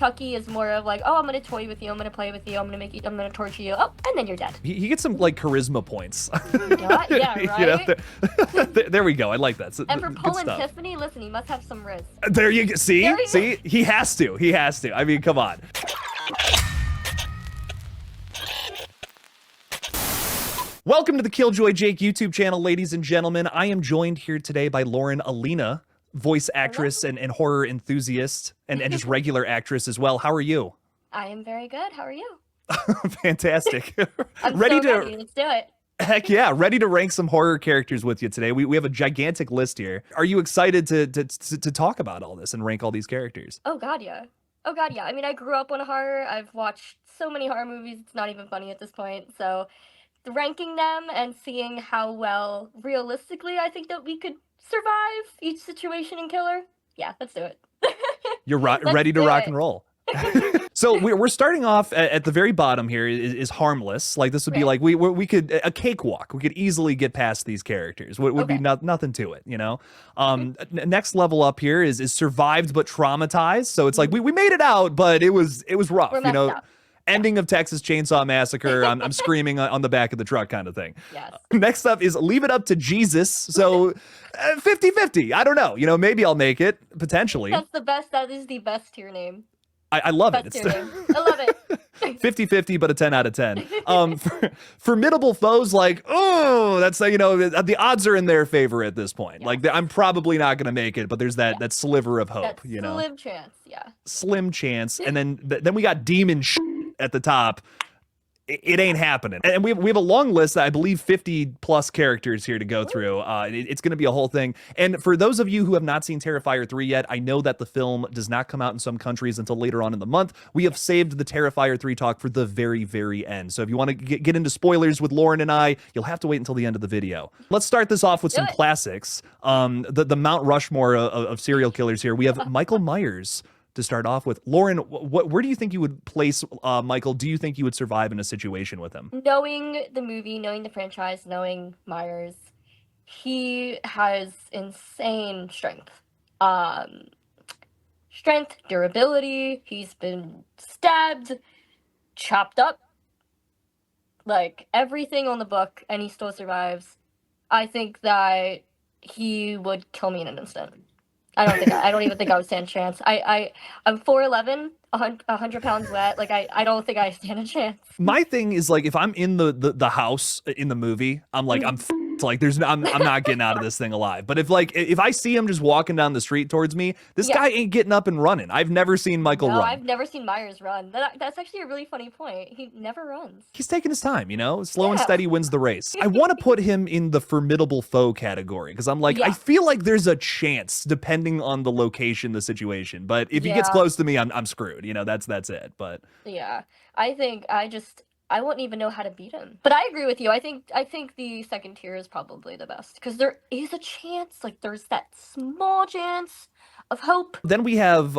Chucky is more of like, oh, I'm gonna toy with you, I'm gonna play with you, I'm gonna torture you, oh, and then you're dead. He gets some like charisma points. Yeah, right. There we go. I like that. So, And for good Poe and stuff. Tiffany, listen, he must have some riz. There you go. See, There you see, he has to. He has to. I mean, come on. Welcome to the Killjoy Jake YouTube channel, ladies and gentlemen. I am joined here today by Lauren Alenia, voice actress and horror enthusiast, and just regular actress as well. How are you? I am very good. How are you? Fantastic. I'm ready. Let's do it. Heck yeah, ready to rank some horror characters with you today. We have a gigantic list here. Are you excited to talk about all this and rank all these characters? Oh god, yeah. Oh god, yeah. I mean, I grew up on horror. I've watched so many horror movies. It's not even funny at this point. So, ranking them and seeing how well realistically I think that we could survive each situation in Killer. Yeah, let's do it. You're ready to rock and roll. So we're starting off at the very bottom here is harmless. Like this would be like we could a cakewalk. We could easily get past these characters. Would be nothing to it, you know. Next level up here is survived but traumatized. So it's like we made it out, but it was rough, you know. Up. Ending of Texas Chainsaw Massacre. I'm screaming on the back of the truck kind of thing. Yes. Next up is leave it up to Jesus. So 50-50. I don't know. You know, maybe I'll make it potentially. That's the best. That is the best tier name. I love it. I love it. 50-50, but a 10 out of 10. Formidable foes, like, oh, that's, you know, the odds are in their favor at this point. Yes. Like, I'm probably not going to make it, but there's that sliver of hope, you know? Slim chance, yeah. Slim chance. And then we got demon at the top. It ain't happening. And we have a long list, I believe 50 plus characters here to go through. It's going to be a whole thing. And for those of you who have not seen Terrifier 3 yet, I know that the film does not come out in some countries until later on in the month. We have saved the Terrifier 3 talk for the very, very end. So if you want to get into spoilers with Lauren and I, you'll have to wait until the end of the video. Let's start this off with some classics. The Mount Rushmore of serial killers here. We have Michael Myers to start off with. Lauren, where do you think you would place Michael? Do you think you would survive in a situation with him? Knowing the movie, knowing the franchise, knowing Myers, he has insane strength. Strength, durability, he's been stabbed, chopped up, like everything on the book, and he still survives. I think that he would kill me in an instant. I don't even think I would stand a chance. I'm 4'11", 100 pounds wet. Like I don't think I stand a chance. My thing is like if I'm in the house in the movie, I'm like I'm like I'm not getting out of this thing alive. But if I see him just walking down the street towards me, this guy ain't getting up and running. I've never seen Michael run. I've never seen Myers run. That's actually a really funny point. He never runs. He's taking his time, you know. Slow and steady wins the race. I want to put him in the formidable foe category because I'm like I feel like there's a chance depending on the location, the situation. But if he gets close to me, I'm screwed. You know, that's it. But yeah, I think I wouldn't even know how to beat him. But I agree with you. I think the second tier is probably the best because there is a chance. Like there's that small chance of hope. Then we have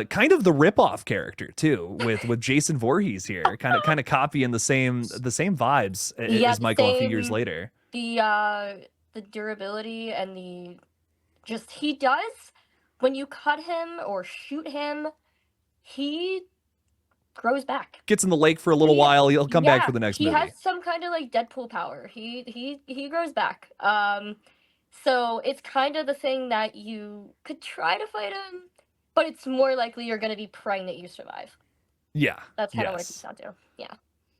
kind of the ripoff character too, with Jason Voorhees here, kind of copying the same vibes as Michael a few years later. The durability and he does when you cut him or shoot him, he grows back. Gets in the lake for a little while. He'll come back for the next movie. He has some kind of like Deadpool power. He grows back. So it's kind of the thing that you could try to fight him, but it's more likely you're going to be praying that you survive. Yeah. That's kind of what it comes down to. Yeah.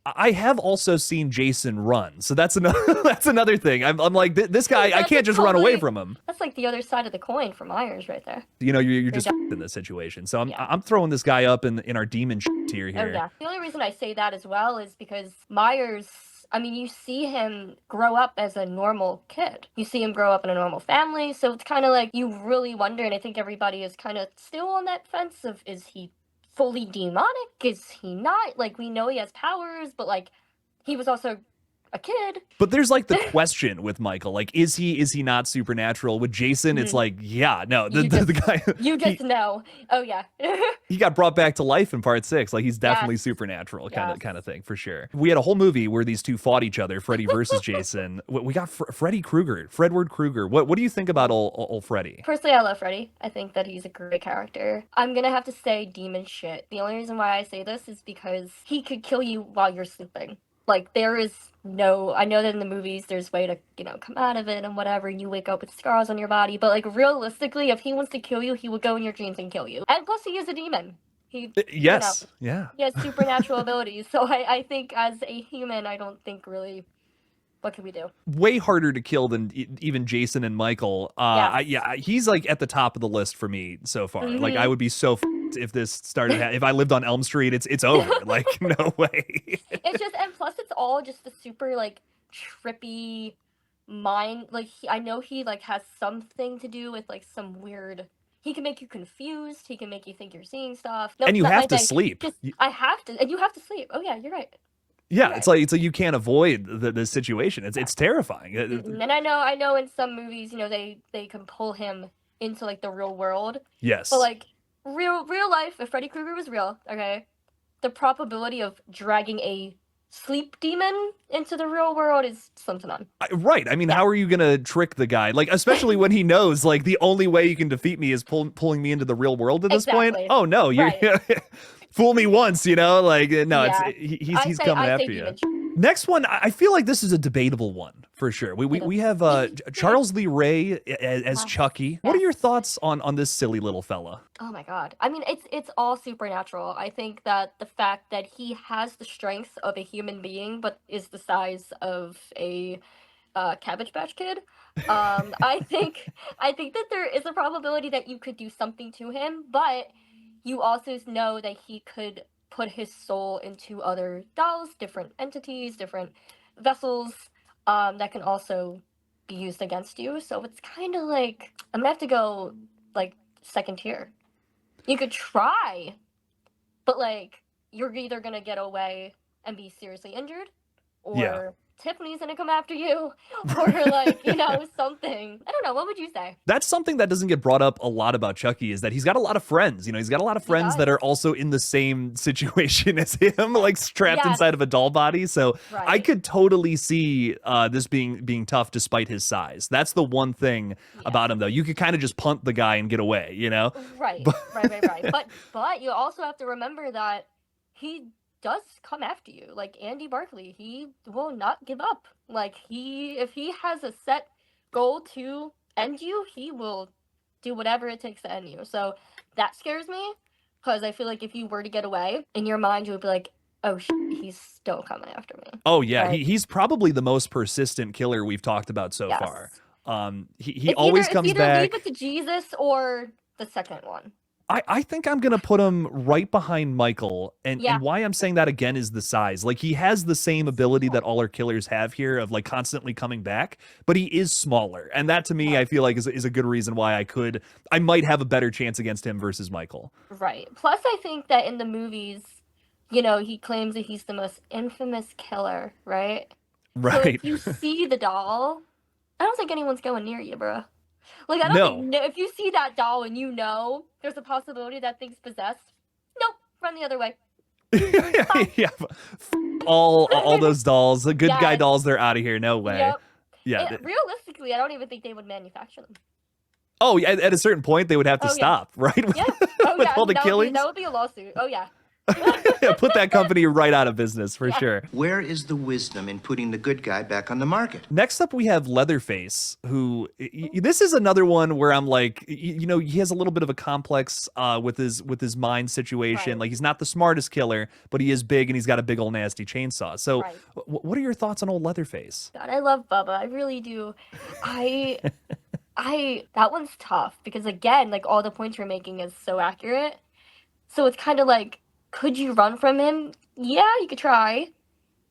I have also seen Jason run, so that's another thing. I'm like this guy. I can't just run away from him. That's like the other side of the coin for Myers, right there. You know, you're just in this situation. So I'm throwing this guy up in our demon tier here. Oh yeah. The only reason I say that as well is because Myers. I mean, you see him grow up as a normal kid. You see him grow up in a normal family, so it's kind of like you really wonder. And I think everybody is kind of still on that fence of is he fully demonic? Is he not? Like, we know he has powers, but like he was also a kid. But there's like the question with Michael, like, is he not supernatural? With Jason, it's Mhm. like, yeah, no, You the just guy you just know. Oh yeah. he got brought back to life in part 6. Like, he's Yes. definitely supernatural, Yes. kind of thing, for sure. We had a whole movie where these two fought each other, Freddy versus Jason. We got Freddy Krueger, Fredward Krueger. What do you think about old Freddy? Personally, I love Freddy. I think that he's a great character. I'm gonna have to say demon shit. The only reason why I say this is because he could kill you while you're sleeping. Like, there is no, I know that in the movies there's way to, come out of it and whatever, and you wake up with scars on your body, but like realistically, if he wants to kill you, he would go in your dreams and kill you. And plus, he is a demon. He, you know, Yes, yeah. he has supernatural abilities. So I think as a human, I don't think really, what can we do? Way harder to kill than even Jason and Michael. Yes. He's like at the top of the list for me so far. Like, I Mm-hmm. would be so if this started if I lived on Elm Street. It's over. Like, no way. It's just, and plus it's all just a super like trippy mind. Like, I know he like has something to do with like some weird. He can make you confused. He can make you think you're seeing stuff. No, And you not my have to thing. sleep. Just I have to, and you have to sleep. Oh yeah, you're right. Yeah, You're right. it's like you can't avoid the situation. It's terrifying. And I know in some movies, they can pull him into like the real world. Yes. But like real life, if Freddy Krueger was real, okay, the probability of dragging a sleep demon into the real world is slim to none. Right. I mean, how are you gonna trick the guy? Like, especially when he knows, like, the only way you can defeat me is pulling me into the real world at this point. Exactly. Oh no, you're Right. fool me once, like, no, Yeah. he's coming after you. Next one, I feel like this is a debatable one for sure. We have Charles Lee Ray as Chucky. What are your thoughts on this silly little fella? Oh my god. I mean, it's all supernatural. I think that the fact that he has the strength of a human being, but is the size of a Cabbage Patch Kid. I think that there is a probability that you could do something to him, but you also know that he could put his soul into other dolls, different entities, different vessels, that can also be used against you. So it's kind of like, I'm gonna have to go like second tier. You could try, but like you're either gonna get away and be seriously injured, or Yeah. Tiffany's gonna come after you, or like, something. I don't know. What would you say? That's something that doesn't get brought up a lot about Chucky, is that he's got a lot of friends. He's got a lot of friends that does. are also in the same situation as him, like trapped Yes. inside of a doll body. So I Right. could totally see this being tough despite his size. That's the one thing about him, though. You could kind of just punt the guy and get away, Right. But- Right. But you also have to remember that he does come after you. Like Andy Barkley, he will not give up. Like, if he has a set goal to end you, he will do whatever it takes to end you. So that scares me, because I feel like if you were to get away, in your mind you would be like, oh he's still coming after me. Oh yeah, Right. he's probably the most persistent killer we've talked about so Yes. far. He always comes it's either back. Leave It to Jesus or the second one. I think I'm gonna put him right behind Michael, and Yeah. why I'm saying that again is the size. Like, he has the same ability that all our killers have here of like constantly coming back, but he is smaller, and that to me I feel like is a good reason why I might have a better chance against him versus Michael. Right. Plus, I think that in the movies, he claims that he's the most infamous killer, right? So Right. if you see the doll, I don't think anyone's going near you, bro. Like, I No. don't think, if you see that doll and there's a possibility that thing's possessed, nope, run the other way. Yeah. All those dolls, the good guy Yes. dolls, they're out of here. No way. Yep. Yeah. And realistically, I don't even think they would manufacture them. Oh, yeah. At a certain point, they would have to Oh, yeah. stop, right? Yeah. Oh, With yeah. all the that killings. would be a lawsuit. Oh, yeah. Put that company right out of business for sure. Where is the wisdom in putting the good guy back on the market? Next up, we have Leatherface, who this is another one where I'm like, he has a little bit of a complex with his mind situation. Right. Like, he's not the smartest killer, but he is big and he's got a big old nasty chainsaw. So, Right. what are your thoughts on old Leatherface? God, I love Bubba. I really do. That one's tough because, again, like, all the points you're making is so accurate. So it's kind of like, could you run from him? Yeah, you could try,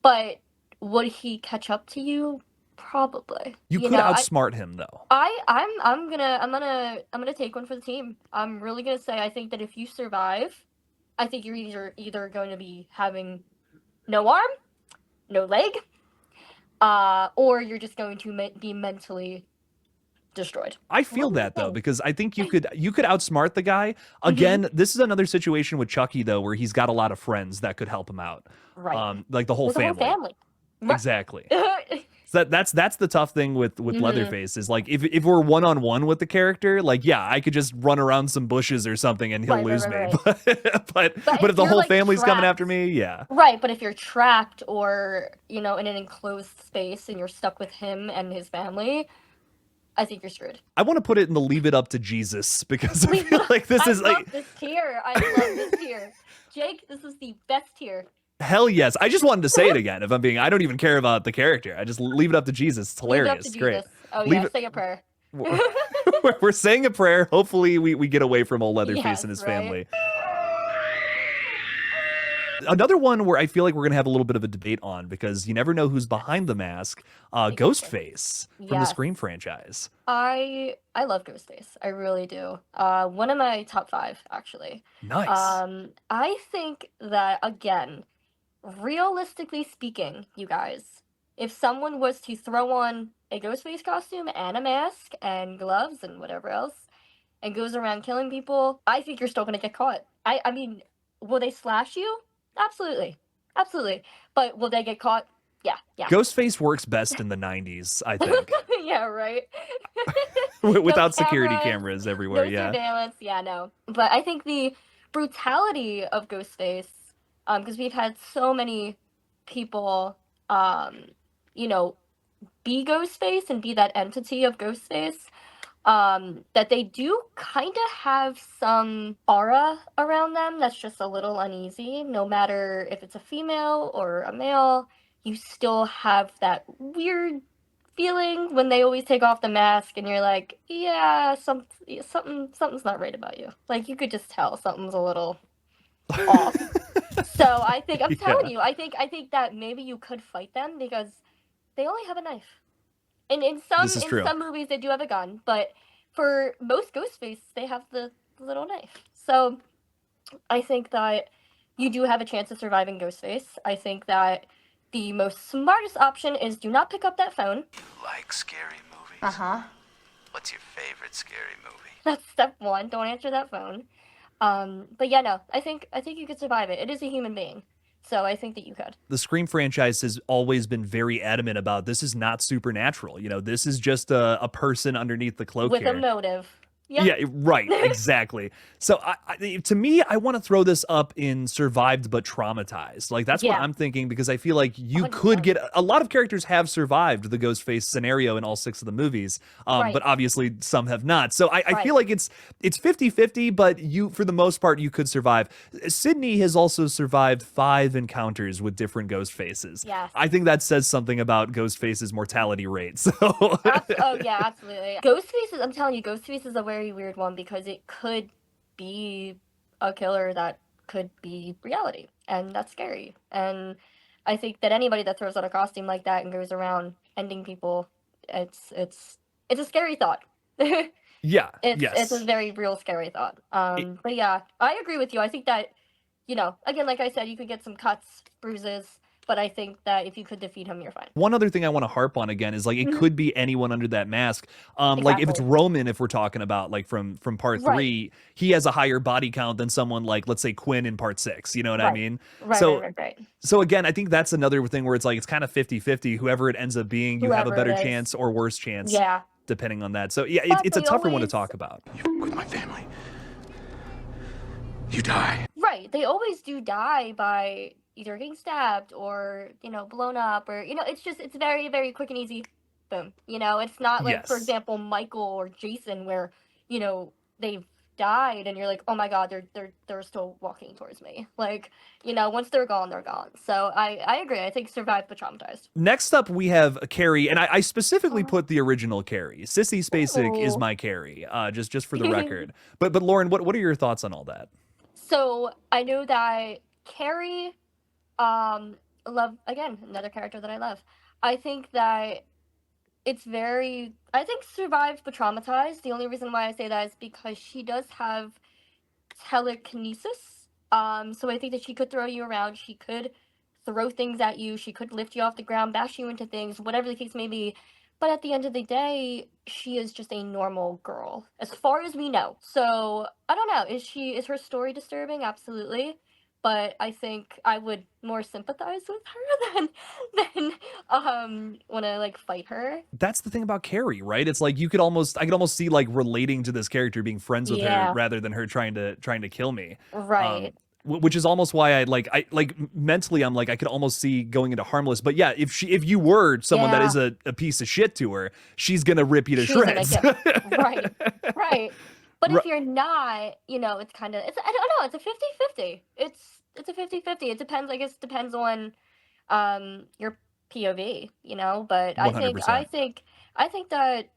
but would he catch up to you? Probably. You could know, outsmart him, though. I'm gonna take one for the team. I'm really gonna say, I think that if you survive, I think you're either going to be having no arm, no leg, or you're just going to be mentally destroyed. I feel that though, because I think you could outsmart the guy. Again, this is another situation with Chucky though, where he's got a lot of friends that could help him out. Right. Like the whole There's a whole family. family. Exactly. So that's the tough thing with Leatherface is like if we're one on one with the character, like yeah, I could just run around some bushes or something and he'll lose me. But if the whole like, family's coming trapped, after me, yeah. Right, but if you're trapped or, in an enclosed space and you're stuck with him and his family, I think you're screwed. I want to put it in the leave it up to Jesus because I feel like this is like this tier. I love this tier. Jake, this is the best tier. Hell yes. I just wanted to say it again. If I'm being, I don't even care about the character. I just leave it up to Jesus. It's hilarious. It's great. Oh yeah, say a prayer. We're saying a prayer. Hopefully we get away from old Leatherface and his family. Another one where I feel like we're gonna have a little bit of a debate on because you never know who's behind the mask. Ghostface from the Scream franchise. I love Ghostface. I really do. One of my top 5 actually. Nice. I think that again, realistically speaking, you guys, if someone was to throw on a Ghostface costume and a mask and gloves and whatever else and goes around killing people, I think you're still gonna get caught. I mean, will they slash you? Absolutely. Absolutely. But will they get caught? Yeah. Ghostface works best in the 90s, I think. Yeah, right. Without security cameras everywhere, no surveillance. Yeah, no. But I think the brutality of Ghostface, because we've had so many people, be Ghostface and be that entity of Ghostface, that they do kind of have some aura around them that's just a little uneasy. No matter if it's a female or a male, you still have that weird feeling when they always take off the mask and you're like, yeah, something's not right about you. Like you could just tell something's a little off. So I think I'm telling you, I think that maybe you could fight them because they only have a knife. And in some movies they do have a gun, but for most Ghostface they have the little knife. So I think that you do have a chance of surviving Ghostface. I think that the most smartest option is do not pick up that phone. You like scary movies? Uh-huh. What's your favorite scary movie? That's step 1. Don't answer that phone. But yeah, no. I think you could survive it. It is a human being. So I think that you could. The Scream franchise has always been very adamant about this is not supernatural. This is just a person underneath the cloak with here. A motive. Yep. Yeah, right, exactly. So to me, I want to throw this up in survived but traumatized. Like that's what I'm thinking because I feel like you 100%. Could get a lot of characters have survived the Ghostface scenario in all 6 of the movies, but obviously some have not. So I feel like it's 50-50, but you for the most part you could survive. Sydney has also survived 5 encounters with different Ghostfaces. Yes. I think that says something about Ghostface's mortality rate. So oh yeah, absolutely. Ghostface is, I'm telling you, Ghostface is a very weird one because it could be a killer that could be reality, and that's scary. And I think that anybody that throws on a costume like that and goes around ending people, it's a scary thought. Yeah, it's a very real scary thought. But yeah, I agree with you. I think that, again, like I said, you could get some cuts, bruises, but I think that if you could defeat him, you're fine. One other thing I want to harp on again is like it could be anyone under that mask. Like if it's Roman, if we're talking about like from part 3, he has a higher body count than someone like let's say Quinn in part 6. You know what I mean? Right. So again, I think that's another thing where it's like it's kind of 50-50. Whoever it ends up being, you have a better chance or worse chance. Yeah. Depending on that. So yeah, it's a tougher one to talk about. You with my family. You die. Right. They always do die by either getting stabbed or, blown up or, it's very, very quick and easy. Boom. It's not like, for example, Michael or Jason where, they've died and you're like, oh my God, they're still walking towards me. Like, once they're gone, they're gone. So I agree. I think survived but traumatized. Next up, we have Carrie, and I specifically put the original Carrie. Sissy Spacek is my Carrie, just for the record. But Lauren, what are your thoughts on all that? So I know that Carrie, love, again, another character that I love. I think that I think survived but traumatized. The only reason why I say that is because she does have telekinesis. So I think that she could throw you around. She could throw things at you. She could lift you off the ground, bash you into things, whatever the case may be. But at the end of the day, she is just a normal girl, as far as we know. So I don't know. Is her story disturbing? Absolutely. But I think I would more sympathize with her than want to like fight her. That's the thing about Carrie, right? It's like I could almost see like relating to this character, being friends with her Yeah. rather than her trying to kill me. Right. Which is almost why I mentally I'm like I could almost see going into harmless. But yeah, if you were someone that Yeah. is a piece of shit to her, she's gonna rip you to She's gonna shreds. kill. Right. Right. But Ri- if you're not, it's kind of I don't know, it's a 50-50. It's a 50-50. It depends, I guess depends on your POV, but I think 100%. I think that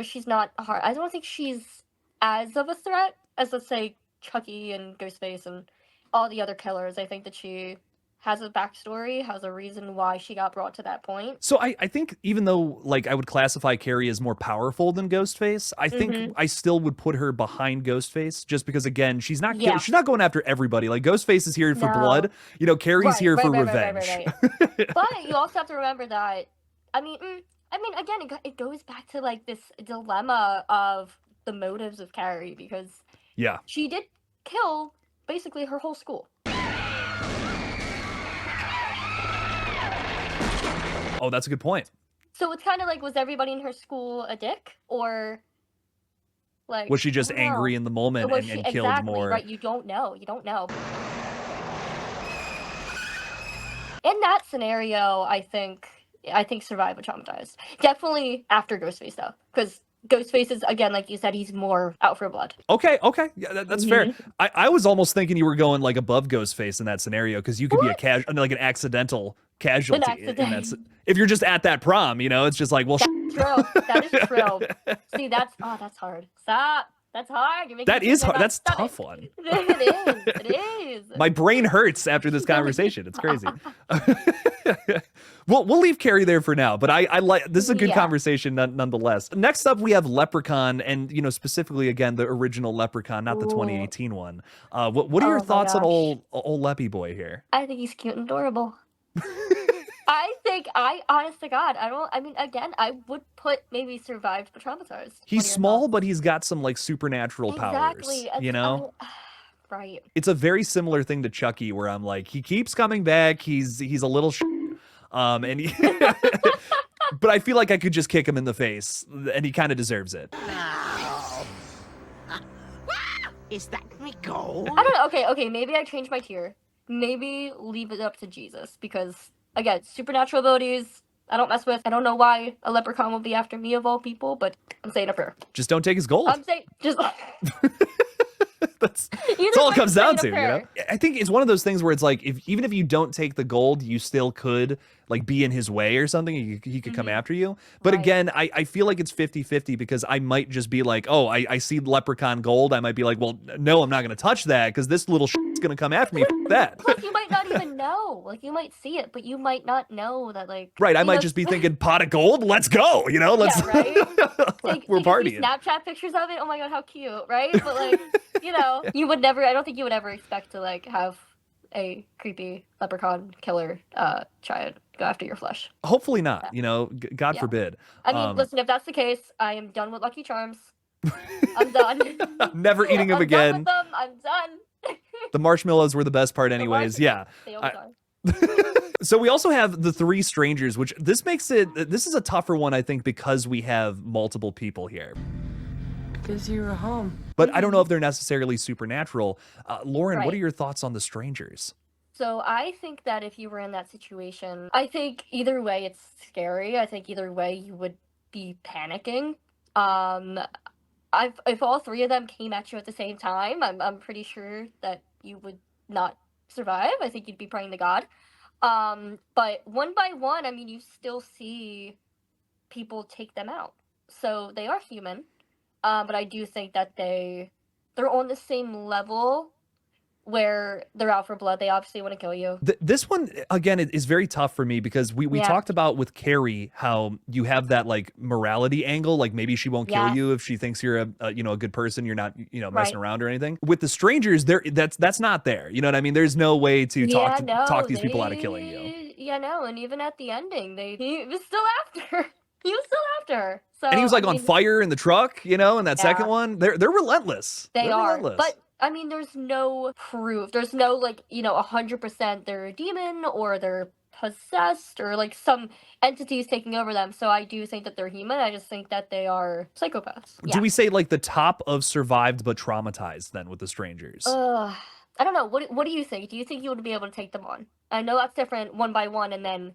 she's not hard. I don't think she's as of a threat as, let's say, Chucky and Ghostface and all the other killers. I think that she has a backstory, has a reason why she got brought to that point. So I think even though like I would classify Carrie as more powerful than Ghostface, I think I still would put her behind Ghostface just because again she's not Yeah. she's not going after everybody. Like Ghostface is here for No. blood, Carrie's here for revenge. Right. But you also have to remember that, I mean, again, it goes back to like this dilemma of the motives of Carrie, because Yeah. she did kill basically her whole school. Oh, that's a good point. So it's kind of like, was everybody in her school a dick, or like Was she just I don't know. angry in the moment Was and she killed exactly more? right? You don't know. In that scenario, I think Survive would traumatize. Definitely after Ghostface though, because Ghostface is, again, like you said, he's more out for blood. Okay, yeah, that's fair. I was almost thinking you were going like above Ghostface in that scenario because you could be like an accidental casualty. If you're just at that prom, it's just like, well, True. That is true. See, that's hard. Stop. That's hard. You're making that me is think hard. about- That's stop tough it. one. It is. My brain hurts after this conversation. It's crazy. We'll leave Carrie there for now, but I like this is a good Yeah. conversation nonetheless. Next up, we have Leprechaun, and specifically again the original Leprechaun, not the 2018 one. What are your Oh my thoughts on gosh. old Leppy boy here? I think he's cute and adorable. Honest to God, again, I would put maybe Survived but Traumatized. He's What are your small, thoughts? but he's got some like supernatural Exactly. powers. Right. It's a very similar thing to Chucky, where I'm like, he keeps coming back. He's a little, and he, but I feel like I could just kick him in the face, and he kind of deserves it. Is that me gold? I don't know. Okay, maybe I change my tier. Maybe leave it up to Jesus, because again, supernatural abilities I don't mess with. I don't know why a leprechaun will be after me of all people, but I'm saying a prayer. Just don't take his gold. I'm saying just That's all it comes down to, I think it's one of those things where it's like, even if you don't take the gold, you still could like be in his way or something. He could come after you. But Right. again, I feel like it's 50-50 because I might just be like, oh, I see leprechaun gold. I might be like, well, no, I'm not going to touch that because this little is going to come after me. F that. Plus, you might not even know. Like, you might see it, but you might not know that, like... Right, I you might know, just be thinking, pot of gold, let's go, let's... Yeah, right? We're take a few partying. Snapchat pictures of it. Oh my god, how cute, right? But, like, you would never... I don't think you would ever expect to, like, have a creepy leprechaun killer try and go after your flesh. Hopefully not, God Yeah. forbid. I mean, listen, if that's the case, I am done with Lucky Charms. I'm done. Never eating them I'm again. done with them. I'm done. The marshmallows were the best part anyways. Yeah. They always are. So we also have the three strangers, which this is a tougher one, I think, because we have multiple people here. Because you were home. But I don't know if they're necessarily supernatural. Lauren, what Right. are your thoughts on the strangers? So I think that if you were in that situation, I think either way it's scary. I think either way you would be panicking. If all three of them came at you at the same time, I'm pretty sure that you would not survive. I think you'd be praying to God. But one by one, I mean, you still see people take them out. So they are human. But I do think that they're on the same level where they're out for blood. They obviously want to kill you. This one again is very tough for me because we Yeah. talked about with Carrie how you have that like morality angle, like maybe she won't kill Yes. you if she thinks you're a you know, a good person, you're not, you know, messing Right. around or anything. With the strangers, that's not there. You know what I mean? There's no way to talk these people out of killing you. Yeah, no, and even at the ending, he was still after her. He was still after her. So And he was like I on mean, fire in the truck, you know, in that second Yeah. one. They're relentless. They They're are, relentless. but I mean, there's no proof. There's no like, 100% they're a demon or they're possessed or like some entities taking over them. So I do think that they're human. I just think that they are psychopaths. Yeah. Do we say like the top of survived but traumatized then with the strangers? I don't know. What do you think? Do you think you would be able to take them on? I know that's different one by one and then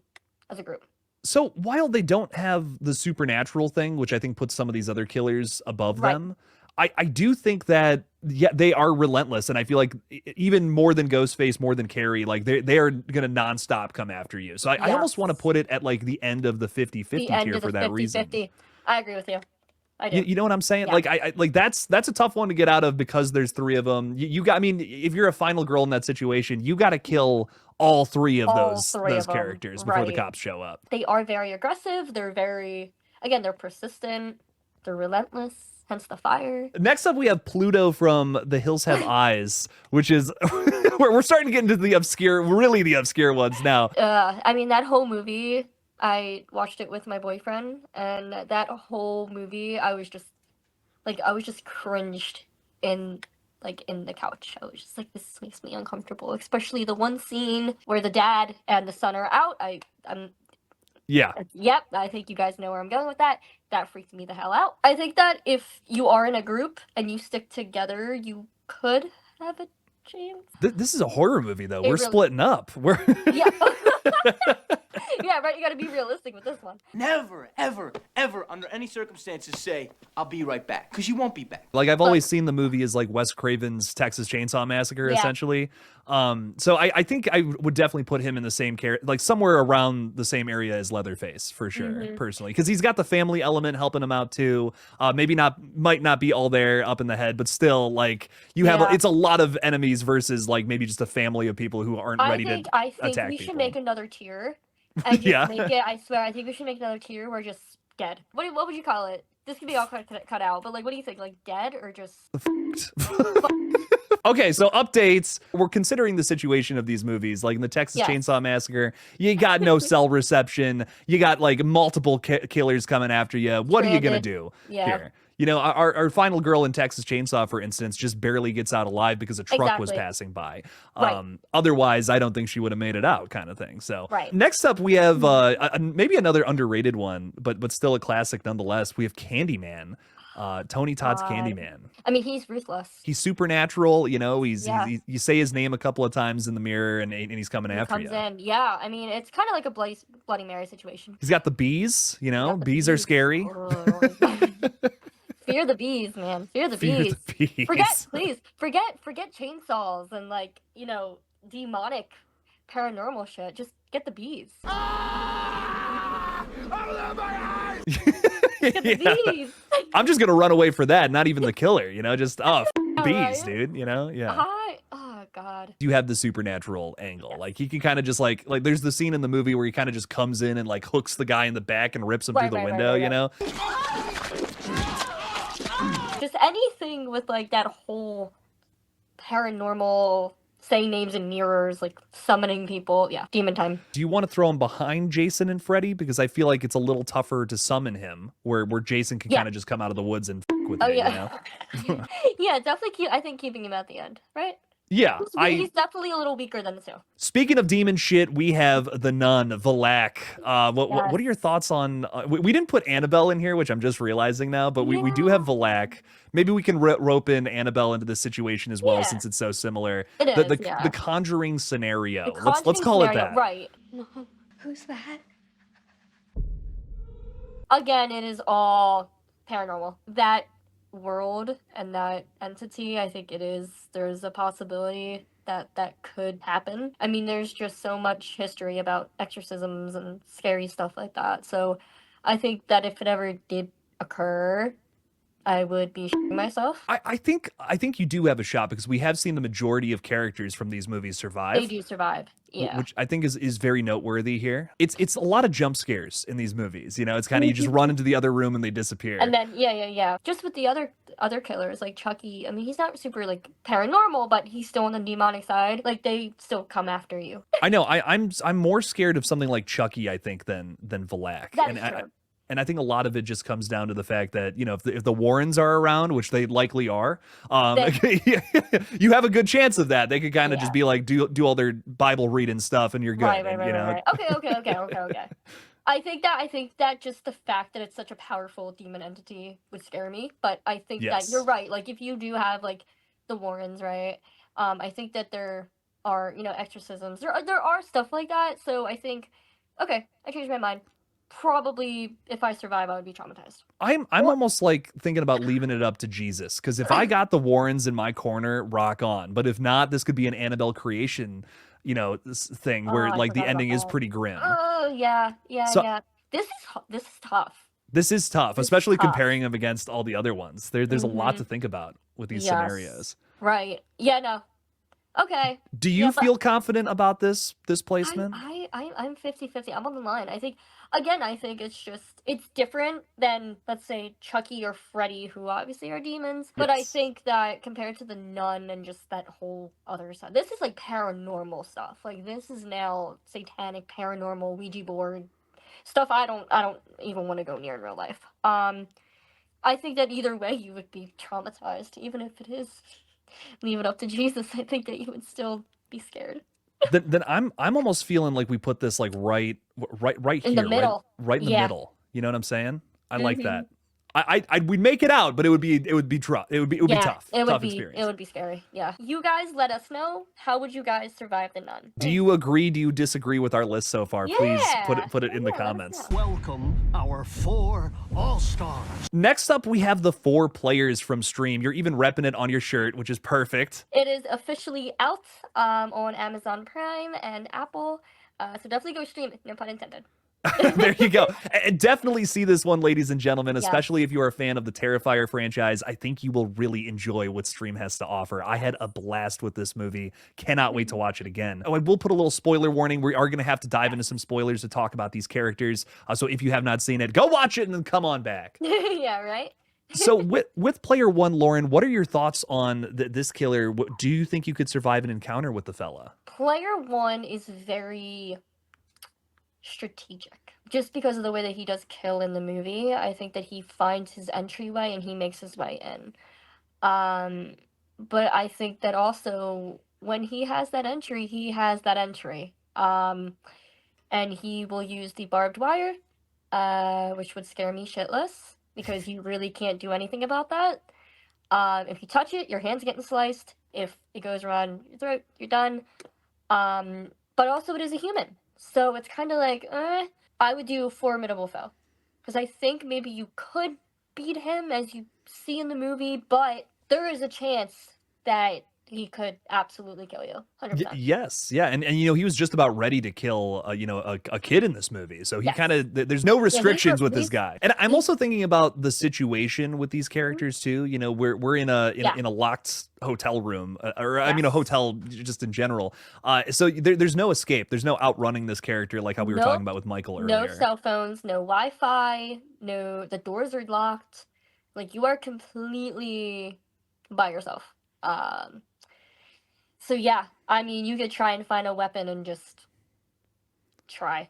as a group. So while they don't have the supernatural thing, which I think puts some of these other killers above Right. them, I do think that they are relentless, and I feel like even more than Ghostface, more than Carrie, like they are gonna nonstop come after you. So I almost want to put it at like the end of the 50-50 The end tier of the for that 50-50. reason. I agree with you. I do. You know what I'm saying? Yeah. Like I like that's a tough one to get out of because there's three of them. You got, I mean, if you're a final girl in that situation, you got to kill all three of All those three of them, characters before the right. cops show up. They are very aggressive. They're they're persistent. They're relentless. Hence the fire. Next up, we have Pluto from The Hills Have Eyes, which is we're starting to get into the obscure ones now. I mean, that whole movie, I watched it with my boyfriend, and that whole movie, I was just cringed in the couch. I was just like, this makes me uncomfortable. Especially the one scene where the dad and the son are out. Yeah. Yep, I think you guys know where I'm going with that. That freaked me the hell out. I think that if you are in a group and you stick together, you could have a chance. This is a horror movie, though. It We're really- splitting up. We're Yeah. Yeah, right. You gotta be realistic with this one. Never, ever, ever, under any circumstances, say, I'll be right back. Because you won't be back. like I've always seen the movie as like Wes Craven's Texas Chainsaw Massacre, Yeah. essentially. So I think I would definitely put him in the same like somewhere around the same area as Leatherface for sure, personally, because he's got the family element helping him out too. Might not be all there up in the head, but still, like you have it's a lot of enemies versus like maybe just a family of people who aren't ready to I think attack we should people. make another tier. And just Yeah. make it. I swear, I think we should make another tier where just dead. What would you call it? This could be all cut out, but like, what do you think? Like dead or just? Okay, so updates. We're considering the situation of these movies. Like in the Texas Yes. Chainsaw Massacre, you got no cell reception. You got like multiple killers coming after you. What are you gonna Stranded. do Yeah. here? You know, our final girl in Texas Chainsaw, for instance, just barely gets out alive because a truck was Exactly. passing by. Right. Otherwise, I don't think she would have made it out, kind of thing. So Right. next up, we have maybe another underrated one, but still a classic nonetheless. We have Candyman. Tony Todd's God. Candyman. I mean, he's ruthless. He's supernatural, you know. Yeah. You say his name a couple of times in the mirror, and he's coming He after comes you. in. Yeah, I mean, it's kind of like a Bloody Mary situation. He's got the bees, you know. Got the Bees are scary. Fear the bees, man. Fear the Fear bees. the bees. Forget chainsaws and like demonic paranormal shit. Just get the bees. Get the Yeah. bees. I'm just gonna run away for that. Not even the killer, you know. Just bees, Right? dude. You know, yeah. Oh god. You have the supernatural angle. Like he can kind of just like there's the scene in the movie where he kind of just comes in and like hooks the guy in the back and rips him Right, through the right, window. right, You know. Just anything with like that whole paranormal saying names in mirrors, like summoning people. Yeah, demon time. Do you want to throw him behind Jason and Freddy? Because I feel like it's a little tougher to summon him, where Jason can Yeah. kind of just come out of the woods and with Oh you, yeah. you know? Yeah, definitely. I think keeping him at the end, right? Yeah, He's definitely a little weaker than the two. Speaking of demon shit, we have the nun, Valak. What Yes. are your thoughts on? We didn't put Annabelle in here, which I'm just realizing now, but we do have Valak. Maybe we can rope in Annabelle into this situation as well, Yeah. since it's so similar. It is, the yeah. the Conjuring scenario. The Let's Conjuring call scenario, it that. Right. Who's that? Again, it is all paranormal. That world and that entity, I think there's a possibility that could happen. I mean, there's just so much history about exorcisms and scary stuff like that. So I think that if it ever did occur, I would be shitting myself. I think you do have a shot because we have seen the majority of characters from these movies survive. They do survive. Yeah. Which I think is very noteworthy here. It's a lot of jump scares in these movies. You know, it's kind of you just run into the other room and they disappear. And then yeah. Just with the other killers like Chucky, I mean, he's not super like paranormal, but he's still on the demonic side. Like they still come after you. I know. I'm more scared of something like Chucky, I think, than Valak. That is true. And I think a lot of it just comes down to the fact that, you know, if the Warrens are around, which they likely are, you have a good chance of that. They could kind of just be like, do all their Bible reading stuff and you're good. Right. You know? Okay. I think that just the fact that it's such a powerful demon entity would scare me. But I think that you're right. Like if you do have like the Warrens, right? I think that there are, you know, exorcisms. There are stuff like that. So I think, okay, I changed my mind. Probably if I survive, I would be traumatized. I'm almost like thinking about leaving it up to Jesus, because if I got the Warrens in my corner, rock on. But if not, this could be an Annabelle creation, you know, thing where like the ending is pretty grim. Oh yeah. This is tough. This is tough, especially comparing them against all the other ones. There's a lot to think about with these scenarios. Right. Yeah. No. Okay. Do you feel confident about this placement? I'm 50-50. I'm on the line. I think it's different than, let's say, Chucky or Freddy, who obviously are demons. But I think that compared to the Nun and just that whole other side, this is like paranormal stuff. Like this is now satanic, paranormal, Ouija board stuff I don't even want to go near in real life. I think that either way you would be traumatized, even if it is leave it up to Jesus. I think that you would still be scared. Then I'm almost feeling like we put this like right in here, the middle. right in the middle. You know what I'm saying? I like that. We'd make it out, but it would be tough. It would be tough. Experience. It would be scary. Yeah. You guys let us know, how would you guys survive the Nun? Do you agree? Do you disagree with our list so far? Please put it in the comments. Welcome our 4 all-stars. Next up, we have the 4 players from Stream. You're even repping it on your shirt, which is perfect. It is officially out on Amazon Prime and Apple. So definitely go stream it. No pun intended. There you go. And definitely see this one, ladies and gentlemen, especially if you are a fan of the Terrifier franchise. I think you will really enjoy what Stream has to offer. I had a blast with this movie. Cannot wait to watch it again. Oh, I will put a little spoiler warning. We are going to have to dive into some spoilers to talk about these characters. So if you have not seen it, go watch it and then come on back. Yeah, right? So with player 1, Lauren, what are your thoughts on this killer? Do you think you could survive an encounter with the fella? Player 1 is very strategic, just because of the way that he does kill in the movie. I think that he finds his entryway and he makes his way in. But I think that also when he has that entry, and he will use the barbed wire, which would scare me shitless because you really can't do anything about that. If you touch it, your hand's getting sliced. If it goes around your throat, you're done. But also it is a human. So it's kind of like, I would do formidable foe. Because I think maybe you could beat him as you see in the movie, but there is a chance that he could absolutely kill you. 100%. Yes. Yeah. And you know, he was just about ready to kill, a kid in this movie. So he kind of, there's no restrictions with this guy. And I'm also thinking about the situation with these characters too. You know, we're in a locked hotel room, I mean, a hotel just in general. So there's no escape. There's no outrunning this character like how we were talking about with Michael earlier. No cell phones, no Wi-Fi, the doors are locked. Like, you are completely by yourself. So yeah, I mean, you could try and find a weapon and just try.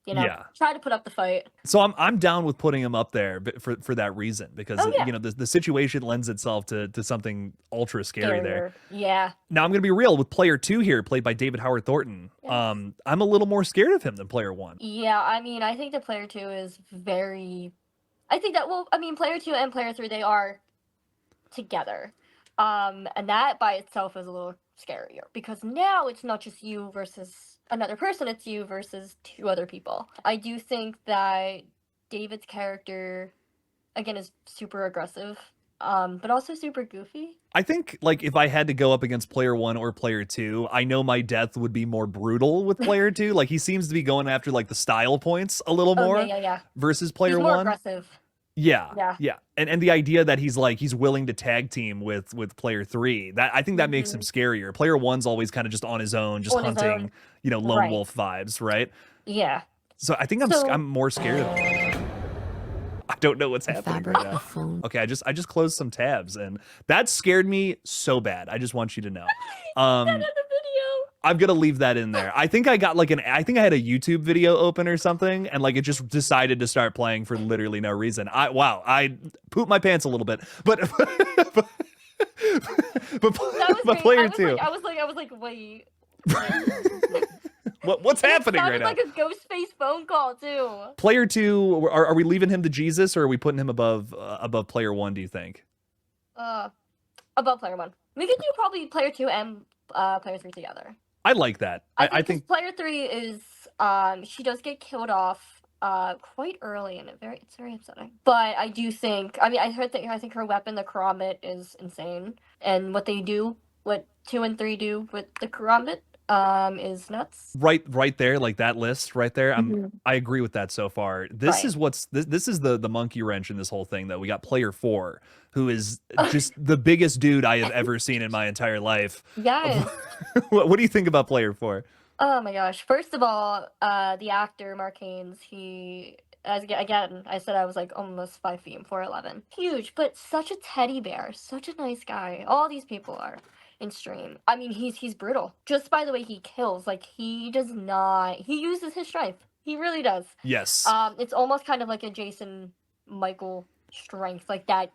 Try to put up the fight. So I'm down with putting him up there for that reason, because you know, the situation lends itself to something ultra scary there. Yeah. Now I'm gonna be real with player 2 here, played by David Howard Thornton. Yes. I'm a little more scared of him than player 1. Yeah, I mean, I think that player 2 is very. I think that player 2 and player 3, they are together. And that by itself is a little scarier, because now it's not just you versus another person, it's you versus 2 other people. I do think that David's character, again, is super aggressive, but also super goofy. I think, like, if I had to go up against player 1 or player 2, I know my death would be more brutal with player 2. Like, he seems to be going after, like, the style points a little more Yeah. versus player 1. He's more aggressive. Yeah. And the idea that he's willing to tag team with player 3, that I think that makes him scarier. Player 1's always kind of just on his own, just On his hunting, own. lone Right. wolf vibes, right? Yeah. So I think I'm more scared of him. I don't know what's happening right now. Okay, I just closed some tabs, and that scared me so bad. I just want you to know. That in the video. I'm gonna leave that in there. I think I got I think I had a YouTube video open or something, and it just decided to start playing for literally no reason. I pooped my pants a little bit, but player 2. I was like, wait. What's happening right now? It sounded like a Ghostface phone call too. Player 2, are we leaving him to Jesus, or are we putting him above player 1? Do you think? Above player 1. We could do probably player 2 and player 3 together. I like that. I think player 3 is she does get killed off quite early, and it's very upsetting. But I do think, I think her weapon, the karambit, is insane, and what 2 and 3 do with the karambit is nuts. Right there, like that list right there. I agree with that so far. This is this is the monkey wrench in this whole thing, though. We got player 4, who is just the biggest dude I have ever seen in my entire life. Yes. What do you think about player 4? Oh my gosh. First of all, the actor Mark Haynes, again, I said I was like almost 5 feet, 4'11". Huge, but such a teddy bear, such a nice guy. All these people are in stream. I mean, he's brutal. Just by the way he kills, he uses his strength. He really does. Yes. It's almost kind of like a Jason Michael strength, like that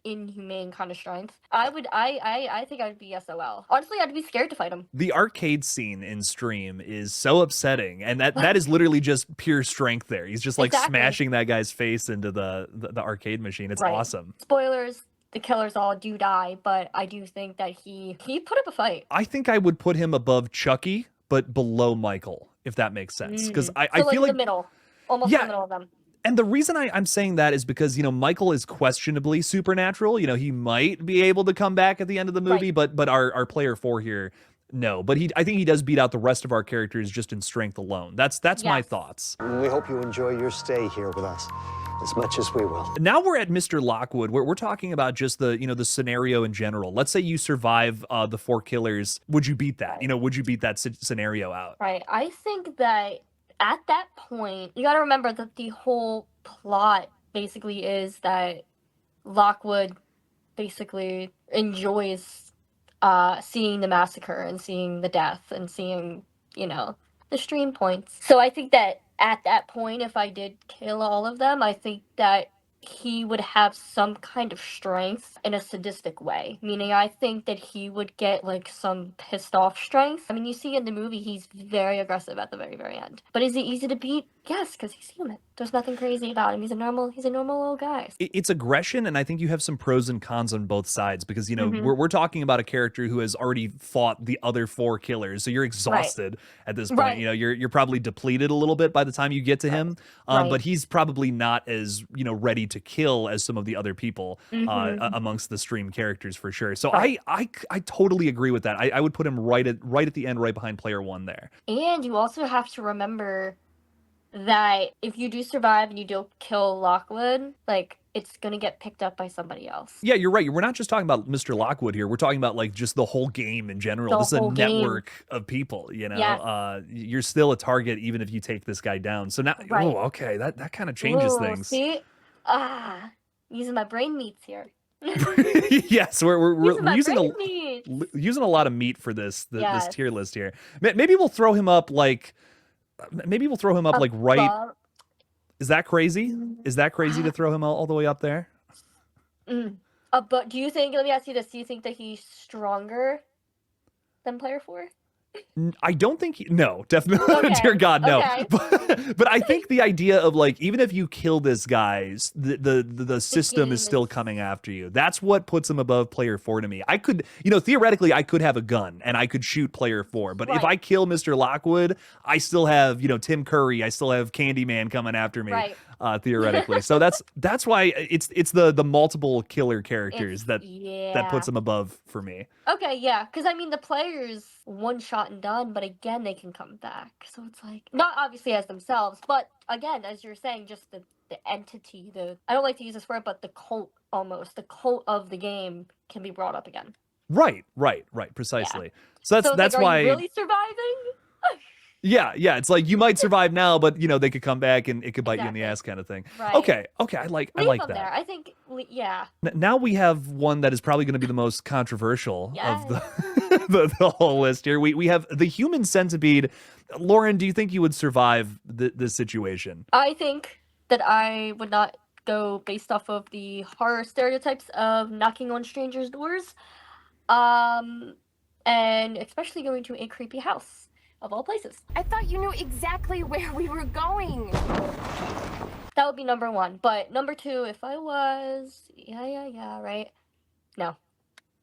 inhumane kind of strength. I think I would be SOL. Honestly, I'd be scared to fight him. The arcade scene in stream is so upsetting, and that is literally just pure strength there. He's just smashing that guy's face into the arcade machine. It's awesome. Spoilers, the killers all do die, but I do think that he put up a fight. I think I would put him above Chucky, but below Michael, if that makes sense. Because I feel like the middle. Almost in the middle of them. And the reason I'm saying that is because, Michael is questionably supernatural. He might be able to come back at the end of the movie, but our player 4 here, no. But I think he does beat out the rest of our characters just in strength alone. That's my thoughts. We hope you enjoy your stay here with us as much as we will. Now we're at Mr. Lockwood, where we're talking about just the the scenario in general. Let's say you survive the 4 killers. Would you beat that? Would you beat that scenario out? Right. I think that at that point, you got to remember that the whole plot basically is that Lockwood basically enjoys seeing the massacre and seeing the death and seeing, the stream points. So I think that at that point, if I did kill all of them, I think that he would have some kind of strength in a sadistic way. Meaning, I think that he would get some pissed off strength. I mean, you see in the movie, he's very aggressive at the very, very end. But is he easy to beat? Yes, because he's human. There's nothing crazy about him. He's a normal little guy. It's aggression, and I think you have some pros and cons on both sides because, we're talking about a character who has already fought the other 4 killers. So you're exhausted at this point. Right. You're probably depleted a little bit by the time you get to him. But he's probably not as, ready to kill as some of the other people amongst the stream characters for sure. So I totally agree with that. I would put him right at the end, right behind player 1 there. And you also have to remember that if you do survive and you don't kill Lockwood, it's gonna get picked up by somebody else. Yeah, you're right. We're not just talking about Mr. Lockwood here. We're talking about just the whole game in general. This is a network of people, Yes. You're still a target even if you take this guy down. So now, okay, that kind of changes things. See? Using my brain meats here. Yes, we're using a lot of meat for this tier list here. Maybe we'll throw him up right. Is that crazy? Is that crazy to throw him all the way up there? But do you think? Let me ask you this: do you think that he's stronger than player 4? I don't think no, definitely. Okay. Dear God, no. Okay. But I think the idea of even if you kill this guy, the system is still coming after you. That's what puts him above player 4 to me. I could, theoretically, I could have a gun and I could shoot player 4. But if I kill Mr. Lockwood, I still have, Tim Curry, I still have Candyman coming after me. Right. theoretically. So that's why it's the multiple killer characters that puts them above for me. Okay, yeah, because I mean the players one shot and done, but again they can come back. So it's like not obviously as themselves, but again as you're saying, just the entity, I don't like to use this word, but the cult almost, the cult of the game can be brought up again. Right, precisely. So that's like, why. Are you really surviving? Yeah, it's like you might survive now, but they could come back and it could bite you in the ass, kind of thing. Right. Okay, I like that. There. I think, yeah. Now we have one that is probably going to be the most controversial of the whole list here. We have the human centipede. Lauren, do you think you would survive this situation? I think that I would not go based off of the horror stereotypes of knocking on strangers' doors, and especially going to a creepy house. Of all places. I thought you knew exactly where we were going. That would be number one. But number two, if I was... Yeah, right? No.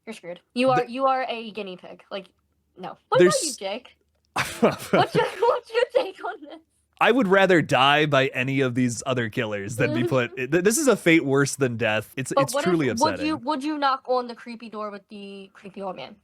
You're screwed. You are a guinea pig. Like, no. What about you, Jake? What's your take on this? I would rather die by any of these other killers than be put... This is a fate worse than death. It's truly upsetting. Would you knock on the creepy door with the creepy old man?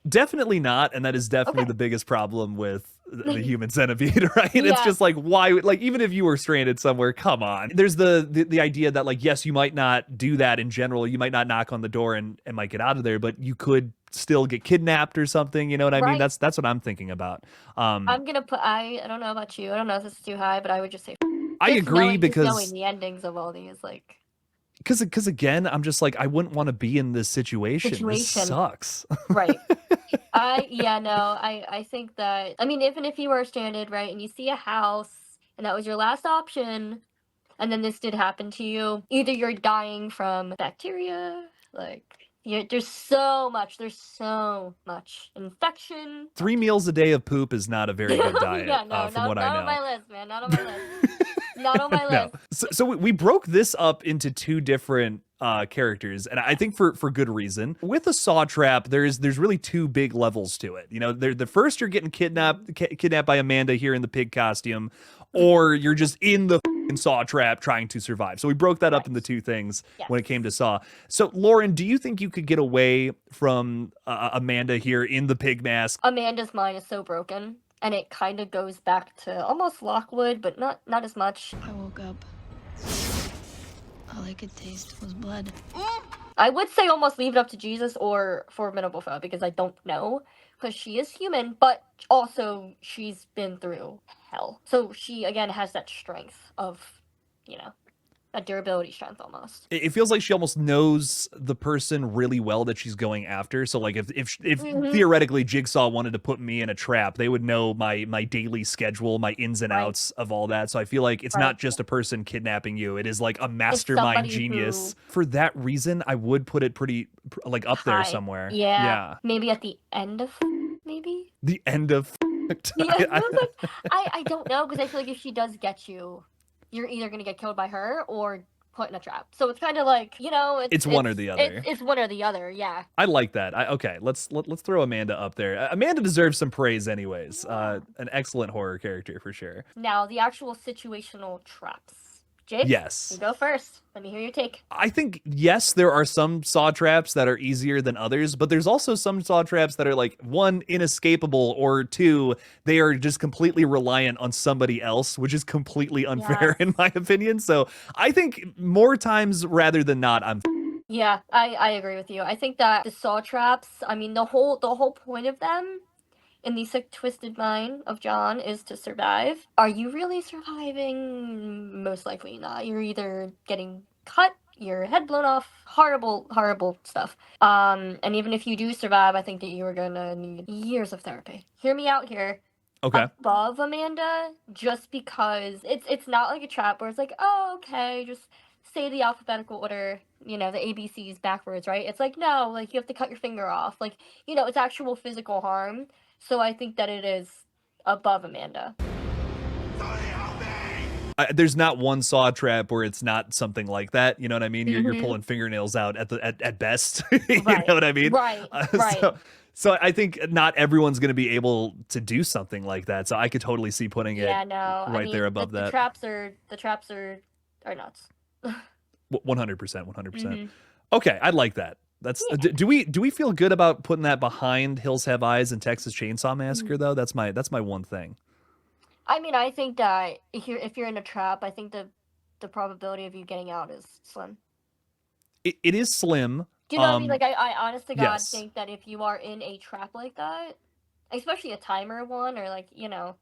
Definitely not, and that is definitely the biggest problem with the human centipede, right? Yeah. It's just like, why, like, even if you were stranded somewhere, come on. There's the idea that, like, yes, you might not do that in general, you might not knock on the door and might get out of there, but you could still get kidnapped or something, you know what I mean? That's what I'm thinking about. I'm gonna put, I don't know about you, I don't know if this is too high, but I would just say I agree because knowing the endings of all these, like... Because again, I'm just like, I wouldn't want to be in this situation. This sucks. Right. I think that, I mean, even if you were stranded, right, and you see a house, and that was your last option, and then this did happen to you, either you're dying from bacteria, like, there's so much infection. 3 meals a day of poop is not a very good diet, from what I know. Not on my list, man, not on my list. Not on my list. So we broke this up into 2 different characters, and I think for good reason. With a saw trap, there's really 2 big levels to it. The first, you're getting kidnapped by Amanda here in the pig costume, or you're just in the saw trap trying to survive. So we broke that up into 2 things when it came to Saw. So Lauren, do you think you could get away from Amanda here in the pig mask? Amanda's mind is so broken. And it kind of goes back to almost Lockwood, but not as much. I woke up. All I could taste was blood. I would say almost leave it up to Jesus or Formidable Foe, because I don't know. Because she is human, but also she's been through hell. So she, again, has that strength of, a durability strength almost. It feels like she almost knows the person really well that she's going after. So like if theoretically Jigsaw wanted to put me in a trap, they would know my daily schedule, my ins and outs of all that. So I feel like it's not just a person kidnapping you. It is like a mastermind genius. For that reason, I would put it pretty like up there somewhere. Yeah. Maybe at the end of maybe? The end of I don't know, because I feel like if she does get you, you're either going to get killed by her or put in a trap. So it's kind of like, it's one or the other. It's one or the other, yeah. I like that. Okay, let's throw Amanda up there. Amanda deserves some praise anyways. An excellent horror character for sure. Now, the actual situational traps. Jake? Yes. You go first. Let me hear your take. I think, yes, there are some saw traps that are easier than others, but there's also some saw traps that are like, 1, inescapable, or 2, they are just completely reliant on somebody else, which is completely unfair in my opinion. So I think more times rather than not, Yeah, I agree with you. I think that the saw traps, I mean, the whole point of them in the sick, twisted mind of John is to survive. Are you really surviving? Most likely not. You're either getting cut, your head blown off, horrible stuff. And even if you do survive, I think that you are gonna need years of therapy. Hear me out here. Okay. Above Amanda, just because it's not like a trap where it's like, oh, okay, just say the alphabetical order, the ABCs backwards, right? It's like, no, like, you have to cut your finger off. Like, it's actual physical harm. So I think that it is above Amanda. There's not one saw trap where it's not something like that. You know what I mean? You're pulling fingernails out at best. You know what I mean? Right. So I think not everyone's going to be able to do something like that. So I could totally see putting it there above that. The traps are are nuts. 100%, 100%. Okay, I'd like that. That's do we feel good about putting that behind Hills Have Eyes and Texas Chainsaw Massacre though? That's my one thing. I mean, I think that if you're in a trap, I think the probability of you getting out is slim. It is slim. Do you know what I mean? Like, I honest to God yes. think that if you are in a trap like that, especially a timer one, or like, you know,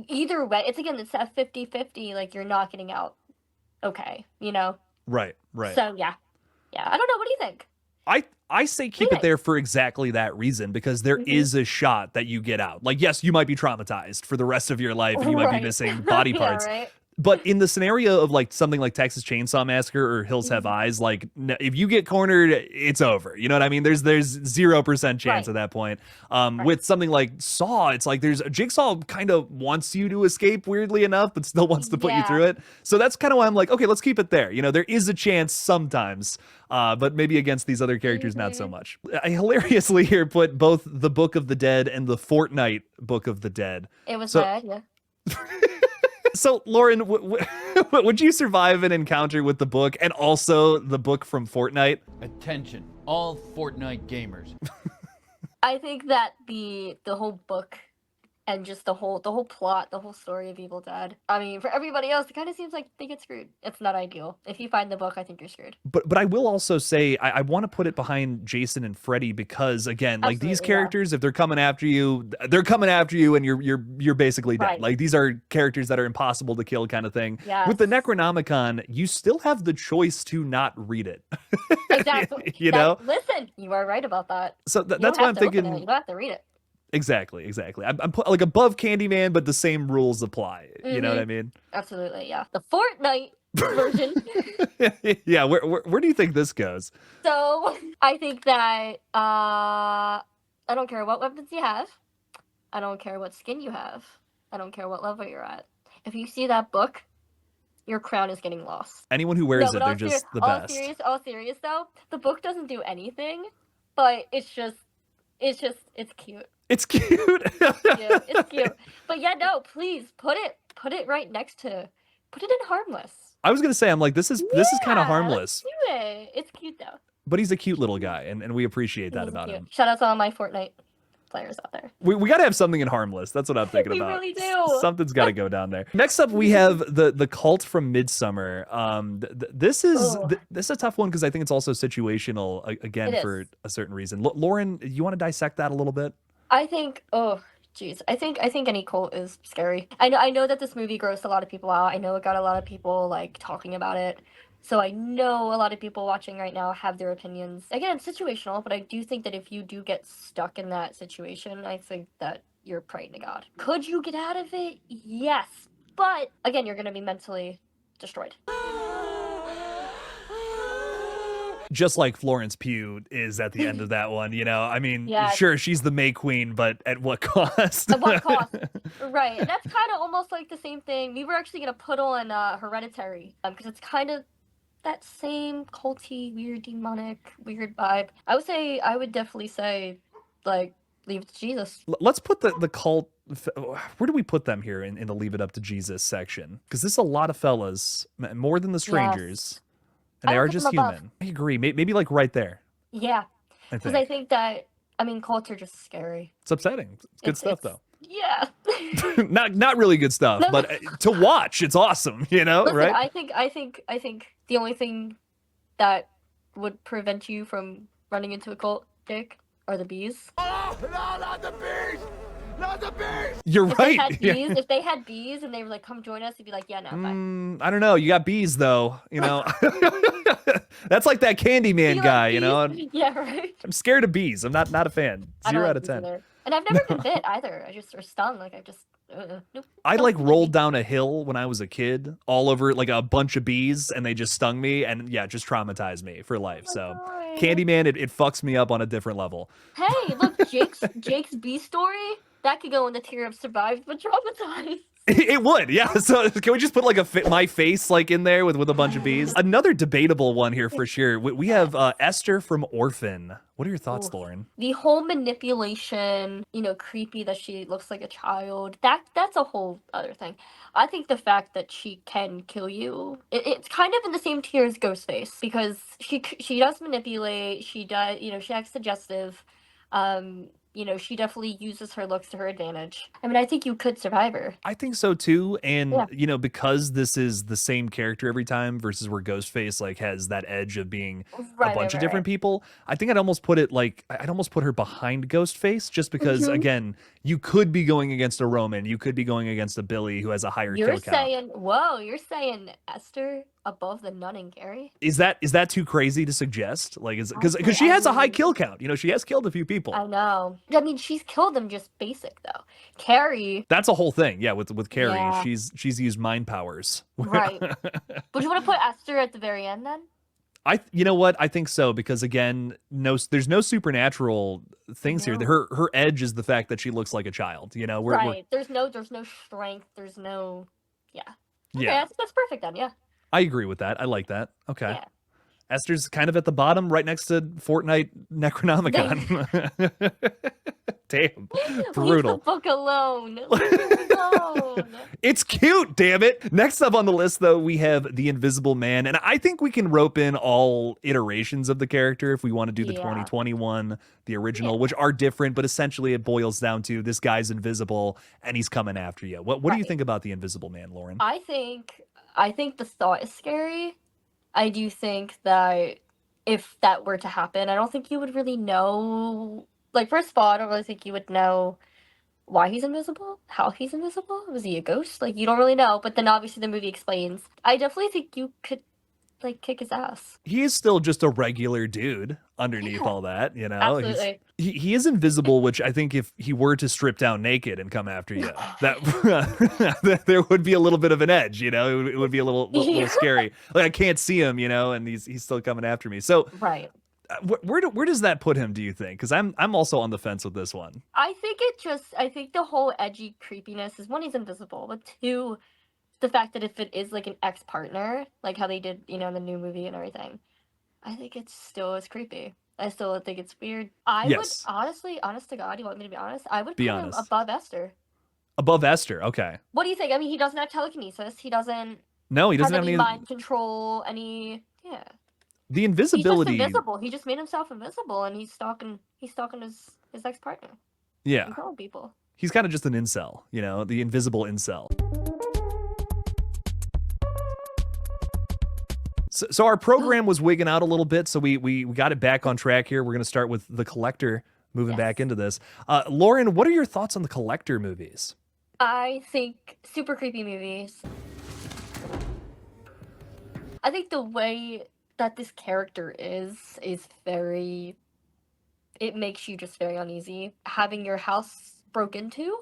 either way, it's that 50-50, like, you're not getting out okay, you know? Right. So, yeah. Yeah, I don't know. What do you think? I say keep it there for exactly that reason, because there is a shot that you get out. Like, yes, you might be traumatized for the rest of your life and you might be missing body parts. Yeah, right? But in the scenario of like something like Texas Chainsaw Massacre or Hills Have Eyes, like if you get cornered, it's over. You know what I mean? There's 0% chance at that point. With something like Saw, it's like there's Jigsaw kind of wants you to escape weirdly enough, but still wants to put you through it. So that's kind of why I'm like, okay, let's keep it there. You know, there is a chance sometimes, but maybe against these other characters, not so much. I hilariously here put both the Book of the Dead and the Fortnite Book of the Dead. It was bad, yeah. So, Lauren, would you survive an encounter with the book and also the book from Fortnite? Attention, all Fortnite gamers. I think that the whole book and just the whole plot, the whole story of Evil Dead. I mean, for everybody else, it kind of seems like they get screwed. It's not ideal. If you find the book, I think you're screwed. But I will also say I want to put it behind Jason and Freddy because again, like these characters, if they're coming after you, and you're basically dead. Like these are characters that are impossible to kill, kind of thing. Yes. With the Necronomicon, you still have the choice to not read it. Exactly. know. Listen, you are right about that. So that's why I'm thinking. You don't have to read it. Exactly. I'm like above Candyman, but the same rules apply. You know what I mean? Absolutely, yeah. The Fortnite version. Yeah, where do you think this goes? So I think that I don't care what weapons you have. I don't care what skin you have. I don't care what level you're at. If you see that book, your crown is getting lost. Anyone who wears it, they're just the best. All serious though, the book doesn't do anything, but it's cute. It's cute. It's cute. But yeah, no, please put it right next to, put it in harmless. I was gonna say, I'm like, this is kind of harmless. Let's do it. It's cute though. But he's a cute little guy, and we appreciate that about him. Shout out to all my Fortnite players out there. We got to have something in harmless. That's what I'm thinking about. We really do. Something's got to go down there. Next up, we have the Cult from Midsummer. This is a tough one because I think it's also situational again for a certain reason. Lauren, you want to dissect that a little bit? I think, I think any cult is scary. I know that this movie grossed a lot of people out. I know it got a lot of people like talking about it. So I know a lot of people watching right now have their opinions. Again, it's situational, but I do think that if you do get stuck in that situation, I think that you're praying to God. Could you get out of it? Yes. But again, you're going to be mentally destroyed. Just like Florence Pugh is at the end of that one, you know? I mean, sure, she's the May Queen, but at what cost? At what cost? Right. And that's kind of almost like the same thing. We were actually going to put on Hereditary, because it's kind of that same culty, weird, demonic, weird vibe. I would definitely say, like, leave it to Jesus. Let's put the cult, where do we put them here in the leave it up to Jesus section? Because this is a lot of fellas, more than the strangers. Yes. And they are just human. I agree. Maybe like right there. Yeah. Because I think that, I mean, cults are just scary. It's upsetting. It's good stuff, though. Yeah. not really good stuff, but to watch, it's awesome, you know, Listen, right? I think the only thing that would prevent you from running into a cult, Dick, are the bees. Oh, no, not the bees! Not the bees! You're right. If they had bees and they were like, come join us, you'd be like, yeah, no, fine. I don't know. You got bees, though, you know. That's like that Candyman guy, you know. Yeah, right. I'm scared of bees. I'm not a fan. 0 out of 10. And I've never been bit either. Or stung. Like, nope. I like rolled down a hill when I was a kid, all over like a bunch of bees, and they just stung me, and yeah, just traumatized me for life. So Candyman, it fucks me up on a different level. Hey, look, Jake's bee story, that could go in the tier of survived but traumatized. It would, yeah. So can we just put like my face like in there with a bunch of bees? Another debatable one here for sure. We have Esther from Orphan. What are your thoughts, Oof. Lauren? The whole manipulation, creepy that she looks like a child, that's a whole other thing. I think the fact that she can kill you, it's kind of in the same tier as Ghostface, because she does manipulate, she does, she acts suggestive, she definitely uses her looks to her advantage. I mean, I think you could survive her. I think so too, and Yeah. because this is the same character every time versus where Ghostface like has that edge of being a bunch of different people. I think I'd almost put her behind Ghostface, just because Mhm. again, you could be going against a Roman, you could be going against a Billy who has a higher kill count. You're saying Esther above the nun and Gary? Is that too crazy to suggest? Like, because Honestly, she I has a high mean, kill count. She has killed a few people. I know. I mean, she's killed them just basic though. Carrie, That's a whole thing. Yeah, with Carrie, yeah, she's used mind powers. right. Would you want to put Esther at the very end then? You know what? I think so, because again, there's no supernatural things here. No. Her edge is the fact that she looks like a child. Right. There's no strength. There's no. Yeah. Okay, Yeah, that's perfect then. Yeah. I agree with that. I like that. Okay. Yeah. Esther's kind of at the bottom, right next to Fortnite Necronomicon. Damn, Leave the brutal. book alone. Leave it alone. It's cute, damn it. Next up on the list, though, we have the Invisible Man, and I think we can rope in all iterations of the character if we want to do the 2021, the original, which are different, but essentially it boils down to this guy's invisible and he's coming after you. What do you think about the Invisible Man, Lauren? I think the thought is scary. I do think that if that were to happen, I don't think you would really know. Like, first of all, I don't really think you would know why he's invisible, how he's invisible. Was he a ghost? Like, you don't really know. But then obviously the movie explains. I definitely think you could, like, kick his ass. He is still just a regular dude underneath all that, Absolutely. He is invisible, which I think if he were to strip down naked and come after you, that there would be a little bit of an edge, it would be a little scary. Like, I can't see him, and he's still coming after me. So Right. Where does that put him, do you think? Because I'm also on the fence with this one. I think the whole edgy creepiness is, one, he's invisible, but two, the fact that if it is like an ex-partner, like how they did, in the new movie and everything, I think it's still as creepy. I still think it's weird. I would honestly, honest to God, you want me to be honest? I would put him above Esther. Above Esther, okay. What do you think? I mean, he doesn't have telekinesis. He doesn't. No, he doesn't have any any mind control. Yeah. The invisibility. He's just invisible. He just made himself invisible, and he's stalking his ex-partner. Yeah. He's killing people. He's kind of just an incel, the invisible incel. So our program was wigging out a little bit, so we got it back on track here. We're going to start with The Collector, moving back into this. Lauren, what are your thoughts on The Collector movies? I think super creepy movies. I think the way that this character is very, it makes you just very uneasy. Having your house broke into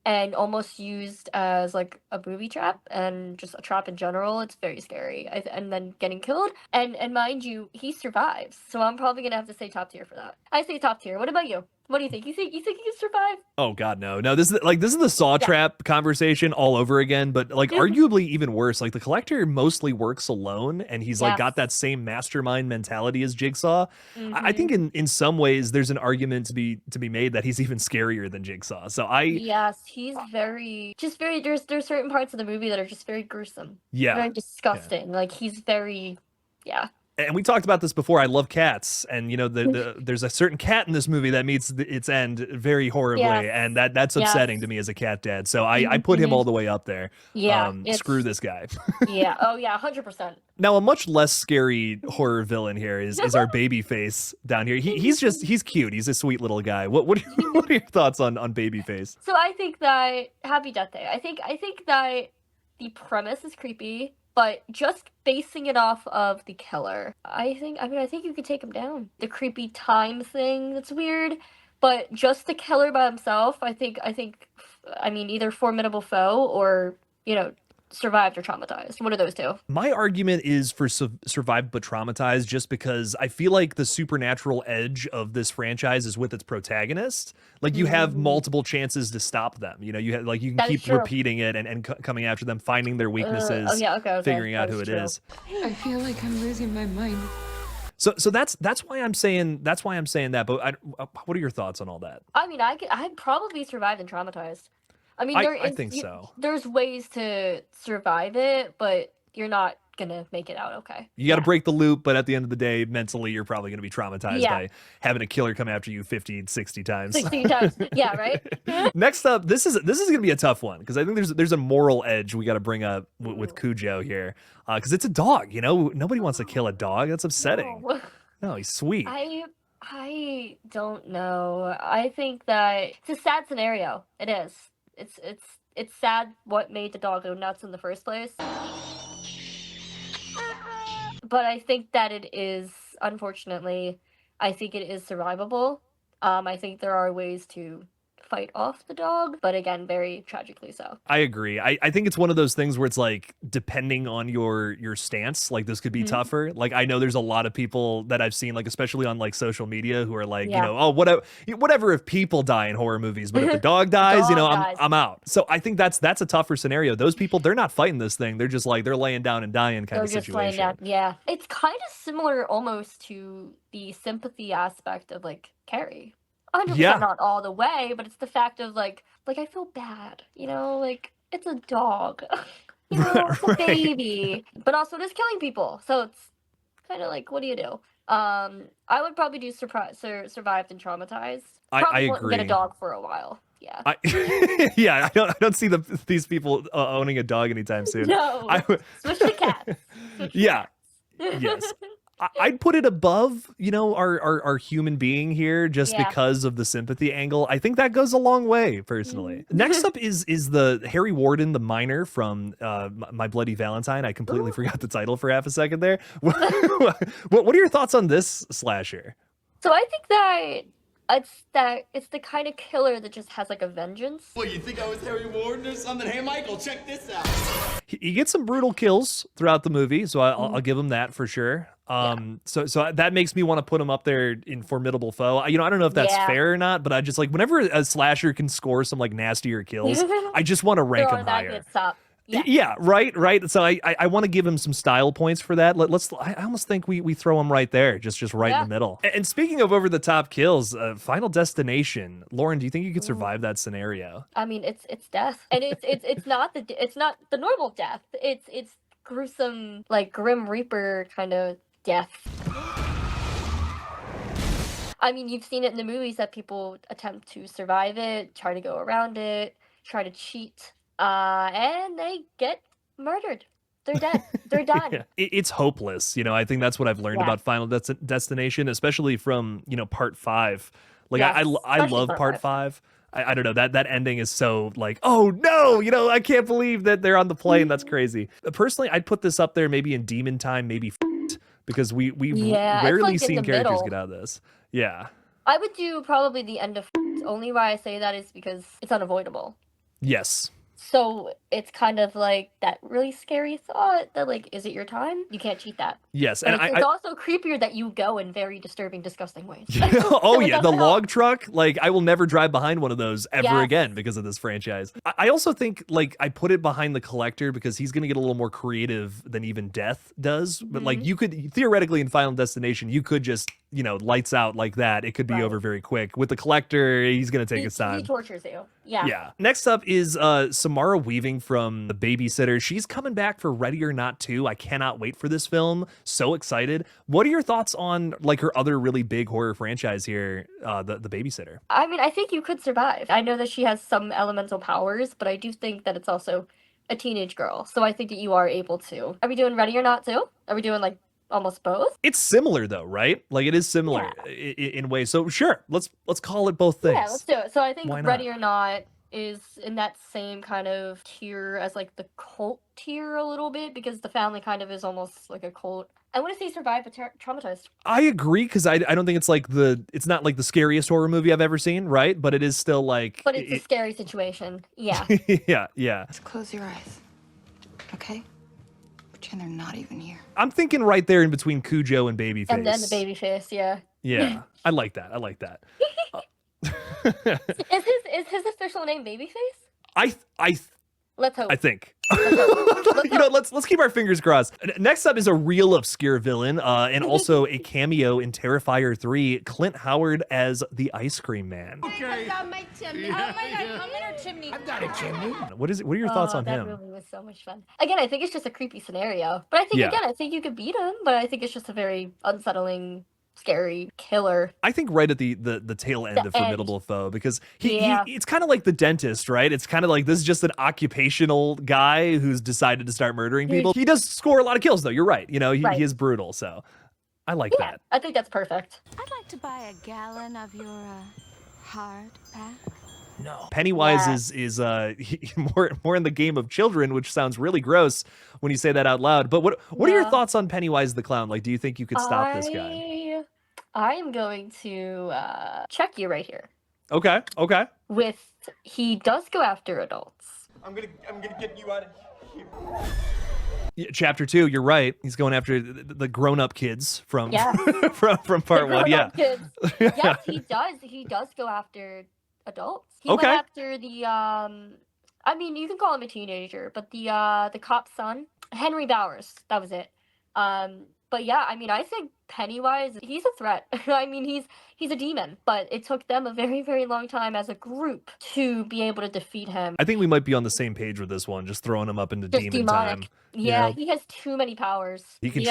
and almost used as like a booby trap and just a trap in general, it's very scary. And then getting killed, and mind you, he survives. So I'm probably gonna have to say top tier for that. I say top tier. What about you? What do you think? You think he can survive? Oh God, no. This is the Saw Trap conversation all over again, but like arguably even worse. Like, the Collector mostly works alone, and he's like got that same mastermind mentality as Jigsaw. I think in some ways there's an argument to be made that he's even scarier than Jigsaw. So he's very there's certain parts of the movie that are just very gruesome. Yeah. Very disgusting. Like, he's very And we talked about this before. I love cats, and there's a certain cat in this movie that meets its end very horribly, and that's upsetting to me as a cat dad. So I put him all the way up there. Yeah, screw this guy. Yeah. Oh yeah, 100%. Now, a much less scary horror villain here is our Babyface down here. He's cute. He's a sweet little guy. What are your thoughts on Babyface? So I think that Happy Death Day. I think that the premise is creepy, but just basing it off of the killer, I think you could take him down. The creepy time thing, that's weird, but just the killer by himself, I mean, either formidable foe or, survived or traumatized. What are those two? My argument is for survived but traumatized, just because I feel like the supernatural edge of this franchise is with its protagonist. Like, you have multiple chances to stop them. You know, you have, like, you can That is keep true. repeating it and coming after them, finding their weaknesses, okay. figuring out That who is it true. is. I feel like I'm losing my mind. So that's why I'm saying that. But what are your thoughts on all that? I mean, I'd probably survived and traumatized. I mean, I think so. There's ways to survive it, but you're not gonna make it out okay. You got to break the loop, but at the end of the day, mentally, you're probably going to be traumatized by having a killer come after you 50, 60 times. 60 times. Yeah, right? Next up, this is going to be a tough one, because I think there's a moral edge we got to bring up with Cujo here, because it's a dog. You know, nobody wants to kill a dog. That's upsetting. No, he's sweet. I don't know. I think that it's a sad scenario. It is. It's sad what made the dog go nuts in the first place. But I think that it is, unfortunately, I think it is survivable. I think there are ways to fight off the dog, but again, very tragically so. I agree. I think it's one of those things where it's like, depending on your stance, like, this could be tougher. Like, I know there's a lot of people that I've seen, like, especially on like social media, who are like, you know, oh, whatever if people die in horror movies, but if the dog dies, you know, I'm out. So I think that's a tougher scenario. Those people, they're not fighting this thing. They're just like, they're laying down and dying kind of situation. Laying down. Yeah. It's kind of similar almost to the sympathy aspect of like Carrie. 100% not all the way, but it's the fact of like I feel bad, you know, like, it's a dog, you know, it's a baby, but also it is killing people, so it's kind of like, what do you do? I would probably do survived and traumatized. I agree. Wouldn't get a dog for a while. Yeah. I don't see these people owning a dog anytime soon. No. Switch to cats. Yes. I'd put it above, you know, our human being here, just because of the sympathy angle. I think that goes a long way, personally. Next up is the Harry Warden, the miner from My Bloody Valentine. I completely forgot the title for half a second there. What are your thoughts on this slasher? So I think that it's the kind of killer that just has like a vengeance. What, you think I was Harry Warden or something? Hey, Michael, check this out. He gets some brutal kills throughout the movie, so I'll give him that for sure. So that makes me want to put him up there in formidable foe. You know, I don't know if that's fair or not, but I just like, whenever a slasher can score some like nastier kills, I just want to rank him higher. Yeah, right. So I want to give him some style points for that. I almost think we throw him right there, just right in the middle. And speaking of over the top kills, Final Destination. Lauren, do you think you could survive that scenario? I mean, it's death, and it's not the normal death. It's gruesome, like Grim Reaper kind of death. I mean, you've seen it in the movies that people attempt to survive it, try to go around it, try to cheat. And they get murdered. They're dead. They're done. It's hopeless. You know, I think that's what I've learned about Final Destination, especially from, you know, part 5. Like, I love part 5. I don't know, that ending is so like, oh no, you know, I can't believe that they're on the plane. That's crazy. Personally, I'd put this up there maybe in Demon Time, maybe because we've rarely like seen characters get out of this. Yeah. I would do probably the end of only why I say that is because it's unavoidable. Yes. So it's kind of like that really scary thought that, like, is it your time? You can't cheat that. Yes, and it's also creepier that you go in very disturbing, disgusting ways. Oh yeah, the log truck. Like, I will never drive behind one of those ever again because of this franchise. I also think, like, I put it behind the Collector because he's gonna get a little more creative than even Death does. But like, you could theoretically in Final Destination, you could just, you know, lights out like that. It could be over very quick. With the Collector, he's gonna take his time. He tortures you. Yeah. Next up is Samara Weaving from The Babysitter. She's coming back for Ready or Not 2. I cannot wait for this film. So excited. What are your thoughts on like her other really big horror franchise here, the Babysitter? I mean, I think you could survive. I know that she has some elemental powers, but I do think that it's also a teenage girl. So I think that you are able to. Are we doing Ready or Not 2? Are we doing like almost both? It's similar though, right? Like, it is similar in ways. So sure, let's call it both things. Yeah, let's do it. So I think Ready or Not is in that same kind of tier as like the cult tier a little bit, because the family kind of is almost like a cult. I want to say Survive but Traumatized. I agree, because I don't think it's like it's not like the scariest horror movie I've ever seen, right? But it is still like, but it's a scary situation. Yeah. yeah. Just close your eyes. Okay? Pretend they're not even here. I'm thinking right there in between Cujo and Babyface. And then the baby face, yeah. Yeah, I like that. I like that. Is his official name Babyface? I Let's hope. I think. Let's You know, let's keep our fingers crossed. Next up is a real obscure villain, and also a cameo in Terrifier 3. Clint Howard as the Ice Cream Man. Okay. I got my chimney. Oh my god, come in our chimney. I've got a chimney. What are your thoughts on that him? movie was so much fun. Again, I think it's just a creepy scenario. But I think, Yeah. again, I think you could beat him, but I think it's just a very unsettling, scary killer. I think right at the tail end The of Formidable Foe, because Yeah. it's kind of like the dentist, right? It's kind of like this is just an occupational guy who's decided to start murdering people. He does score a lot of kills, though. You're right. You know, he is brutal, so I like Yeah, that. I think that's perfect. I'd like to buy a gallon of your hard pack. No. Pennywise is more in the game of children, which sounds really gross when you say that out loud. But what are your thoughts on Pennywise the Clown? Like, do you think you could stop this guy? I am going to check you right here. Okay. He does go after adults. I'm gonna get you out of here. Yeah, chapter 2, you're right. He's going after the grown-up kids from Yeah. from part 1. Yeah. Kids. Yes, he does. He does go after adults. He went after the I mean, you can call him a teenager, but the cop's son, Henry Bowers. That was it. But yeah, I mean, I think Pennywise, he's a threat. I mean, he's a demon, but it took them a very, very long time as a group to be able to defeat him. I think we might be on the same page with this one, just throwing him up into Just demon demonic. time. Yeah, You know? he has too many powers. He can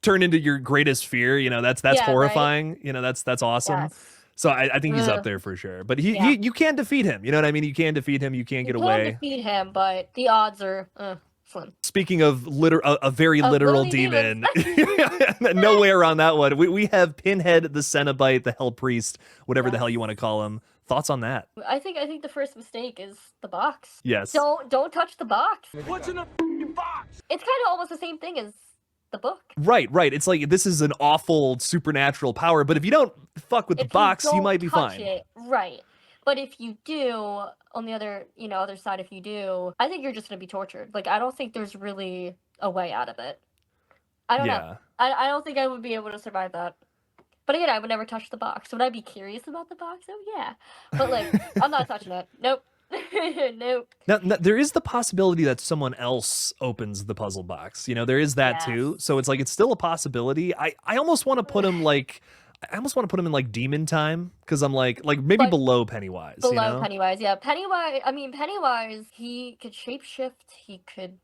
turn into your greatest fear. You know, that's Yeah, right. horrifying. You know, that's awesome. Yes. So I think he's up there for sure. But you can defeat him. You know what I mean? You can defeat him. You can't get You away. can defeat him, but the odds are slim. Speaking of a very literal literally demon, no way around that one. We have Pinhead, the Cenobite, the Hell Priest, whatever the hell you want to call him. Thoughts on that? I think the first mistake is the box. Yes. Don't touch the box. What's in the f***ing box? It's kind of almost the same thing as the book. Right. It's like this is an awful supernatural power, but if you don't fuck with the box, you might be touch fine. it, right. But if you do, on the other side, if you do, I think you're just gonna be tortured. Like, I don't think there's really a way out of it. I don't know. I don't think I would be able to survive that. But again, I would never touch the box. Would I be curious about the box? Oh yeah. But like, I'm not touching it. Nope. Nope. Now, there is the possibility that someone else opens the puzzle box. You know, there is that too. So it's like it's still a possibility. I almost want to put him like in like demon time, because I'm like maybe below Pennywise. Below Pennywise, yeah. Pennywise, he could shapeshift. He could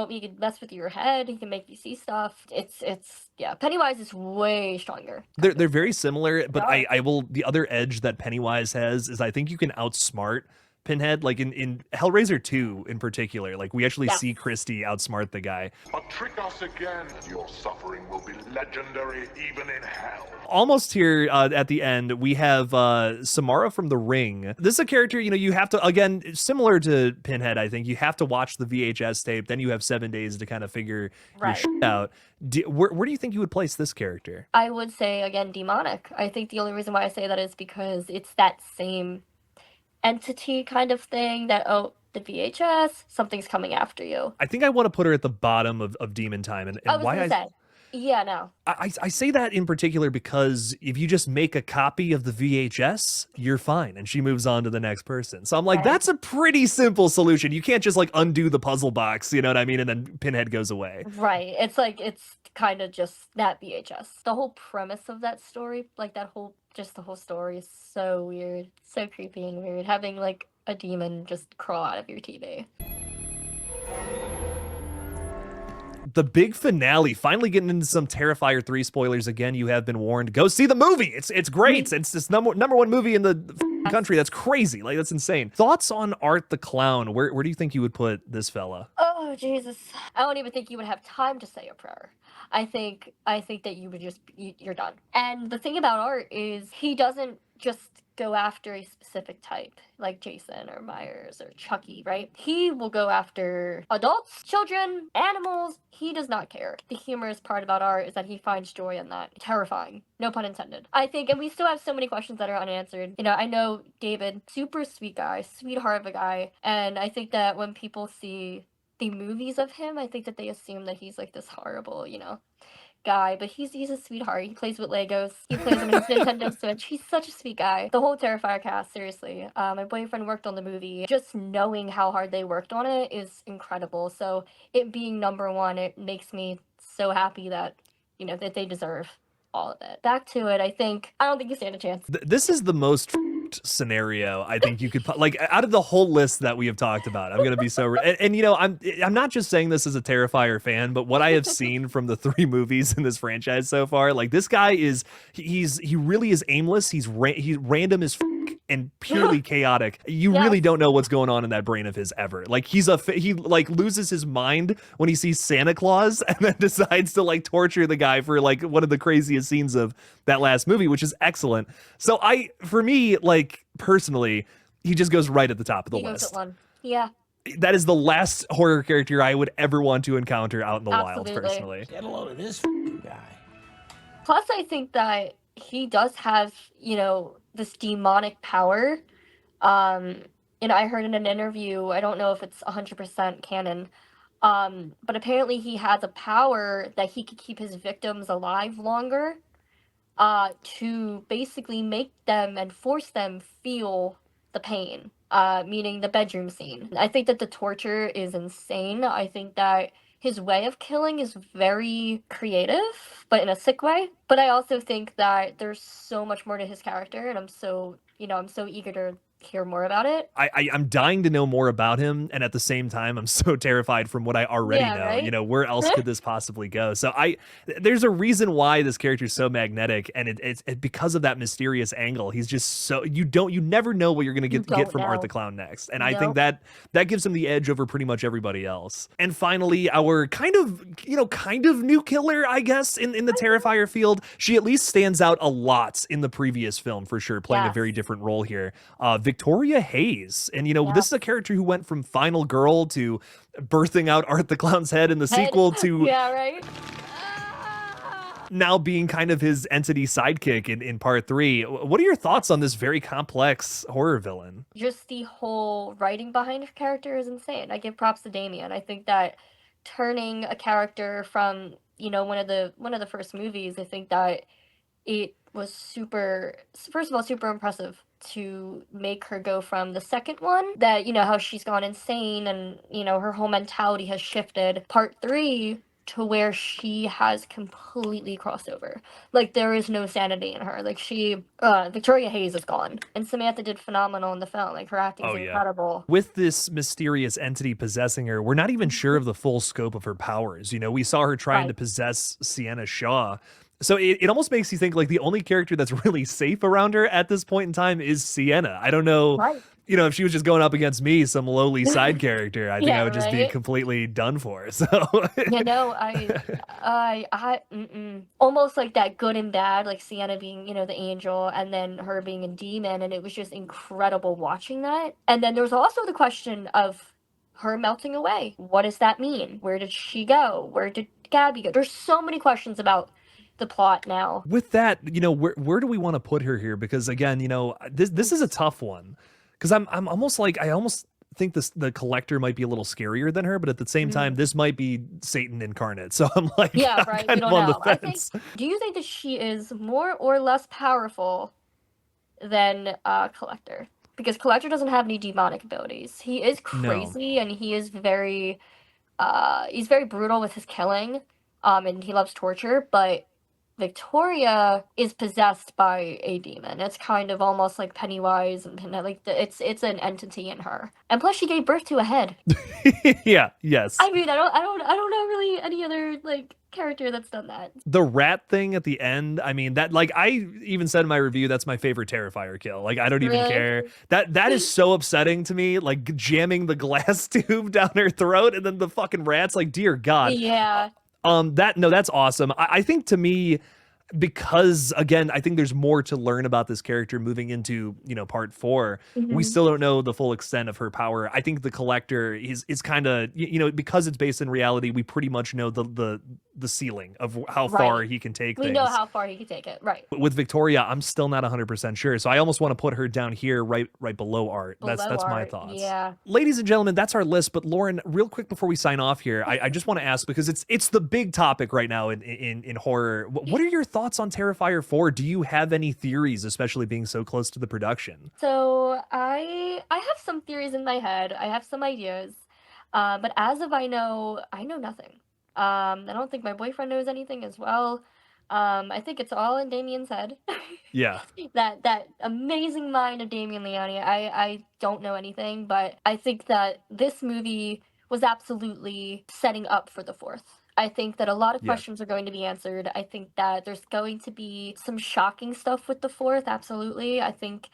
he could mess with your head. He can make you see stuff. It's Pennywise is way stronger. They're very similar, but I will. The other edge that Pennywise has is I think you can outsmart Pinhead, like in Hellraiser 2 in particular. Like, we actually see Christie outsmart the guy. But trick us again, and your suffering will be legendary even in hell. Almost here at the end, we have Samara from The Ring. This is a character, you have to, again, similar to Pinhead, I think, you have to watch the VHS tape, then you have 7 days to kind of figure your shit out. Where do you think you would place this character? I would say, again, demonic. I think the only reason why I say that is because it's that same entity kind of thing that, the VHS, something's coming after you. I think I want to put her at the bottom of Demon Time, and why I say that in particular because if you just make a copy of the VHS, you're fine, and she moves on to the next person. So I'm like, that's a pretty simple solution. You can't just like undo the puzzle box, you know what I mean, and then Pinhead goes away. Right. It's kind of just that VHS. The whole premise of that story, like the whole story is so weird, so creepy and weird. Having like a demon just crawl out of your TV. The big finale, finally getting into some Terrifier 3 spoilers again. You have been warned. Go see the movie. It's great. It's this number one movie in the country. That's crazy. Like, that's insane. Thoughts on Art the Clown? Where do you think you would put this fella? Oh Jesus! I don't even think you would have time to say a prayer. I think that you would you're done. And the thing about Art is he doesn't just go after a specific type like Jason or Myers or Chucky, right? He will go after adults, children, animals. He does not care. The humorous part about Art is that he finds joy in that. Terrifying. No pun intended. I think, and we still have so many questions that are unanswered. I know David, super sweet guy, sweetheart of a guy, and I think that when people see the movies of him, I think that they assume that he's like this horrible, guy, but he's a sweetheart. He plays with Legos. He plays on his Nintendo Switch. He's such a sweet guy. The whole Terrifier cast, seriously. My boyfriend worked on the movie. Just knowing how hard they worked on it is incredible. So it being number one, it makes me so happy that that they deserve all of it. Back to it, I don't think you stand a chance. This is the most scenario I think you could like out of the whole list that we have talked about. I'm gonna be so and I'm not just saying this as a Terrifier fan, but what I have seen from the 3 movies in this franchise so far, like this guy is he really is aimless. He's random as and purely chaotic. You really don't know what's going on in that brain of his ever. Like he like loses his mind when he sees Santa Claus and then decides to like torture the guy for like one of the craziest scenes of that last movie, which is excellent. So for me, like personally, he just goes right at the top of the list. Goes at one. Yeah. That is the last horror character I would ever want to encounter out in the wild, personally. Get a load of this guy. Plus, I think that he does have, this demonic power. I heard in an interview, I don't know if it's 100% canon, but apparently he has a power that he could keep his victims alive longer, to basically make them and force them feel the pain, meaning the bedroom scene. I think that the torture is insane. I think that his way of killing is very creative, but in a sick way. But I also think that there's so much more to his character, and I'm so eager to hear more about it. I'm dying to know more about him, and at the same time, I'm so terrified from what I already know. Right? Where else could this possibly go? So there's a reason why this character is so magnetic, and it's because of that mysterious angle. He's just so you never know what you're gonna get from Art the Clown next, and I think that gives him the edge over pretty much everybody else. And finally, our kind of new killer, I guess, in the Terrifier field. She at least stands out a lot in the previous film for sure, playing a very different role here. Victoria Hayes. And, this is a character who went from final girl to birthing out Art the Clown's head in the sequel to now being kind of his entity sidekick in part 3. What are your thoughts on this very complex horror villain? Just the whole writing behind her character is insane. I give props to Damien. I think that turning a character from, one of the first movies, I think that it was first of all, super impressive to make her go from the second one that, how she's gone insane and, her whole mentality has shifted. Part 3 to where she has completely crossed over. Like, there is no sanity in her. Like, Victoria Hayes is gone. And Samantha did phenomenal in the film. Like, her acting is incredible. With this mysterious entity possessing her, we're not even sure of the full scope of her powers. We saw her trying to possess Sienna Shaw. So it almost makes you think like the only character that's really safe around her at this point in time is Sienna. I don't know, if she was just going up against me, some lowly side character, I think I would just be completely done for. So almost like that good and bad, like Sienna being, the angel and then her being a demon, and it was just incredible watching that. And then there's also the question of her melting away. What does that mean? Where did she go? Where did Gabby go? There's so many questions about the plot now. With that, where do we want to put her here? Because again, this is a tough one. Because I'm almost like I almost think the collector might be a little scarier than her, but at the same time, this might be Satan incarnate. So I'm like, I'm kind of on the fence. Do you think that she is more or less powerful than Collector? Because Collector doesn't have any demonic abilities. He is crazy and he is very brutal with his killing, and he loves torture, but Victoria is possessed by a demon. It's kind of almost like Pennywise, and it's an entity in her. And plus, she gave birth to a head. Yes. I mean, I don't know really any other character that's done that. The rat thing at the end, I mean, that I even said in my review, that's my favorite Terrifier kill. I don't even care. That is so upsetting to me. Like jamming the glass tube down her throat, and then the fucking rats. Dear God. Yeah. That's awesome. I think to me, because again, I think there's more to learn about this character moving into, part 4. We still don't know the full extent of her power. I think the collector is kind of, because it's based in reality, we pretty much know the the ceiling of how Right. far he can take We things. know how far he can take it. Right. With Victoria, I'm still not 100% sure, so I almost want to put her down here, right below Art. That's Below my Art, thoughts. yeah. Ladies and gentlemen, that's our list. But Lauren, real quick before we sign off here, I just want to ask, because it's the big topic right now in horror. What are your thoughts on Terrifier 4? Do you have any theories, especially being so close to the production? So I have some theories in my head. I have some ideas. But as of I know nothing. I don't think my boyfriend knows anything as well. I think it's all in Damien's head. Yeah. That amazing mind of Damien Leone. I don't know anything, but I think that this movie was absolutely setting up for the fourth. I think that a lot of Yeah. questions are going to be answered. I think that there's going to be some shocking stuff with the fourth, absolutely. I think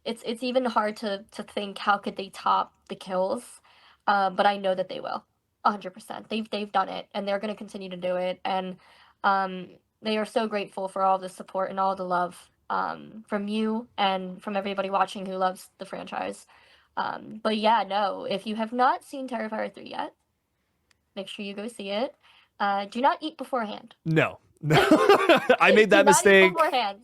it's even hard to think how could they top the kills, but I know that they will, 100%. They've done it, and they're going to continue to do it, and um, they are so grateful for all the support and all the love from you and from everybody watching who loves the franchise. But yeah, no, if you have not seen Terrifier 3 yet, make sure you go see it. Do not eat beforehand. No. I made that Do not eat mistake. beforehand.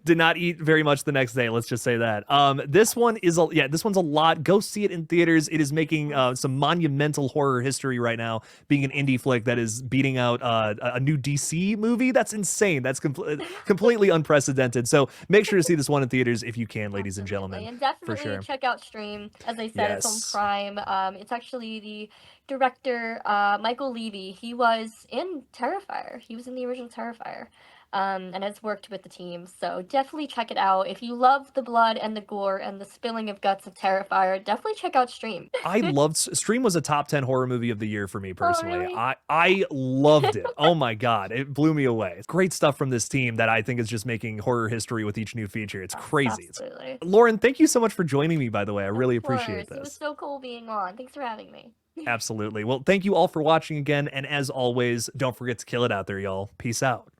Did not eat very much the next day. Let's just say that. This one's a lot. Go see it in theaters. It is making some monumental horror history right now, being an indie flick that is beating out a new DC movie. That's insane. That's completely unprecedented. So make sure to see this one in theaters if you can, ladies and gentlemen. And definitely for sure. check out Stream. As I said, it's Yes. on Prime. It's actually the director, Michael Levy. He was in Terrifier. He was in the original Terrifier. And has worked with the team. So definitely check it out. If you love the blood and the gore and the spilling of guts of Terrifier, definitely check out Stream. I loved Stream was a top 10 horror movie of the year for me personally. really? I loved it. Oh my god, it blew me away. It's great stuff from this team that I think is just making horror history with each new feature. It's crazy. Absolutely. Lauren, thank you so much for joining me, by the way. I really Of course. appreciate It was this. so cool being on. Thanks for having me. Absolutely. Well, thank you all for watching again, and as always, don't forget to kill it out there, y'all. Peace out.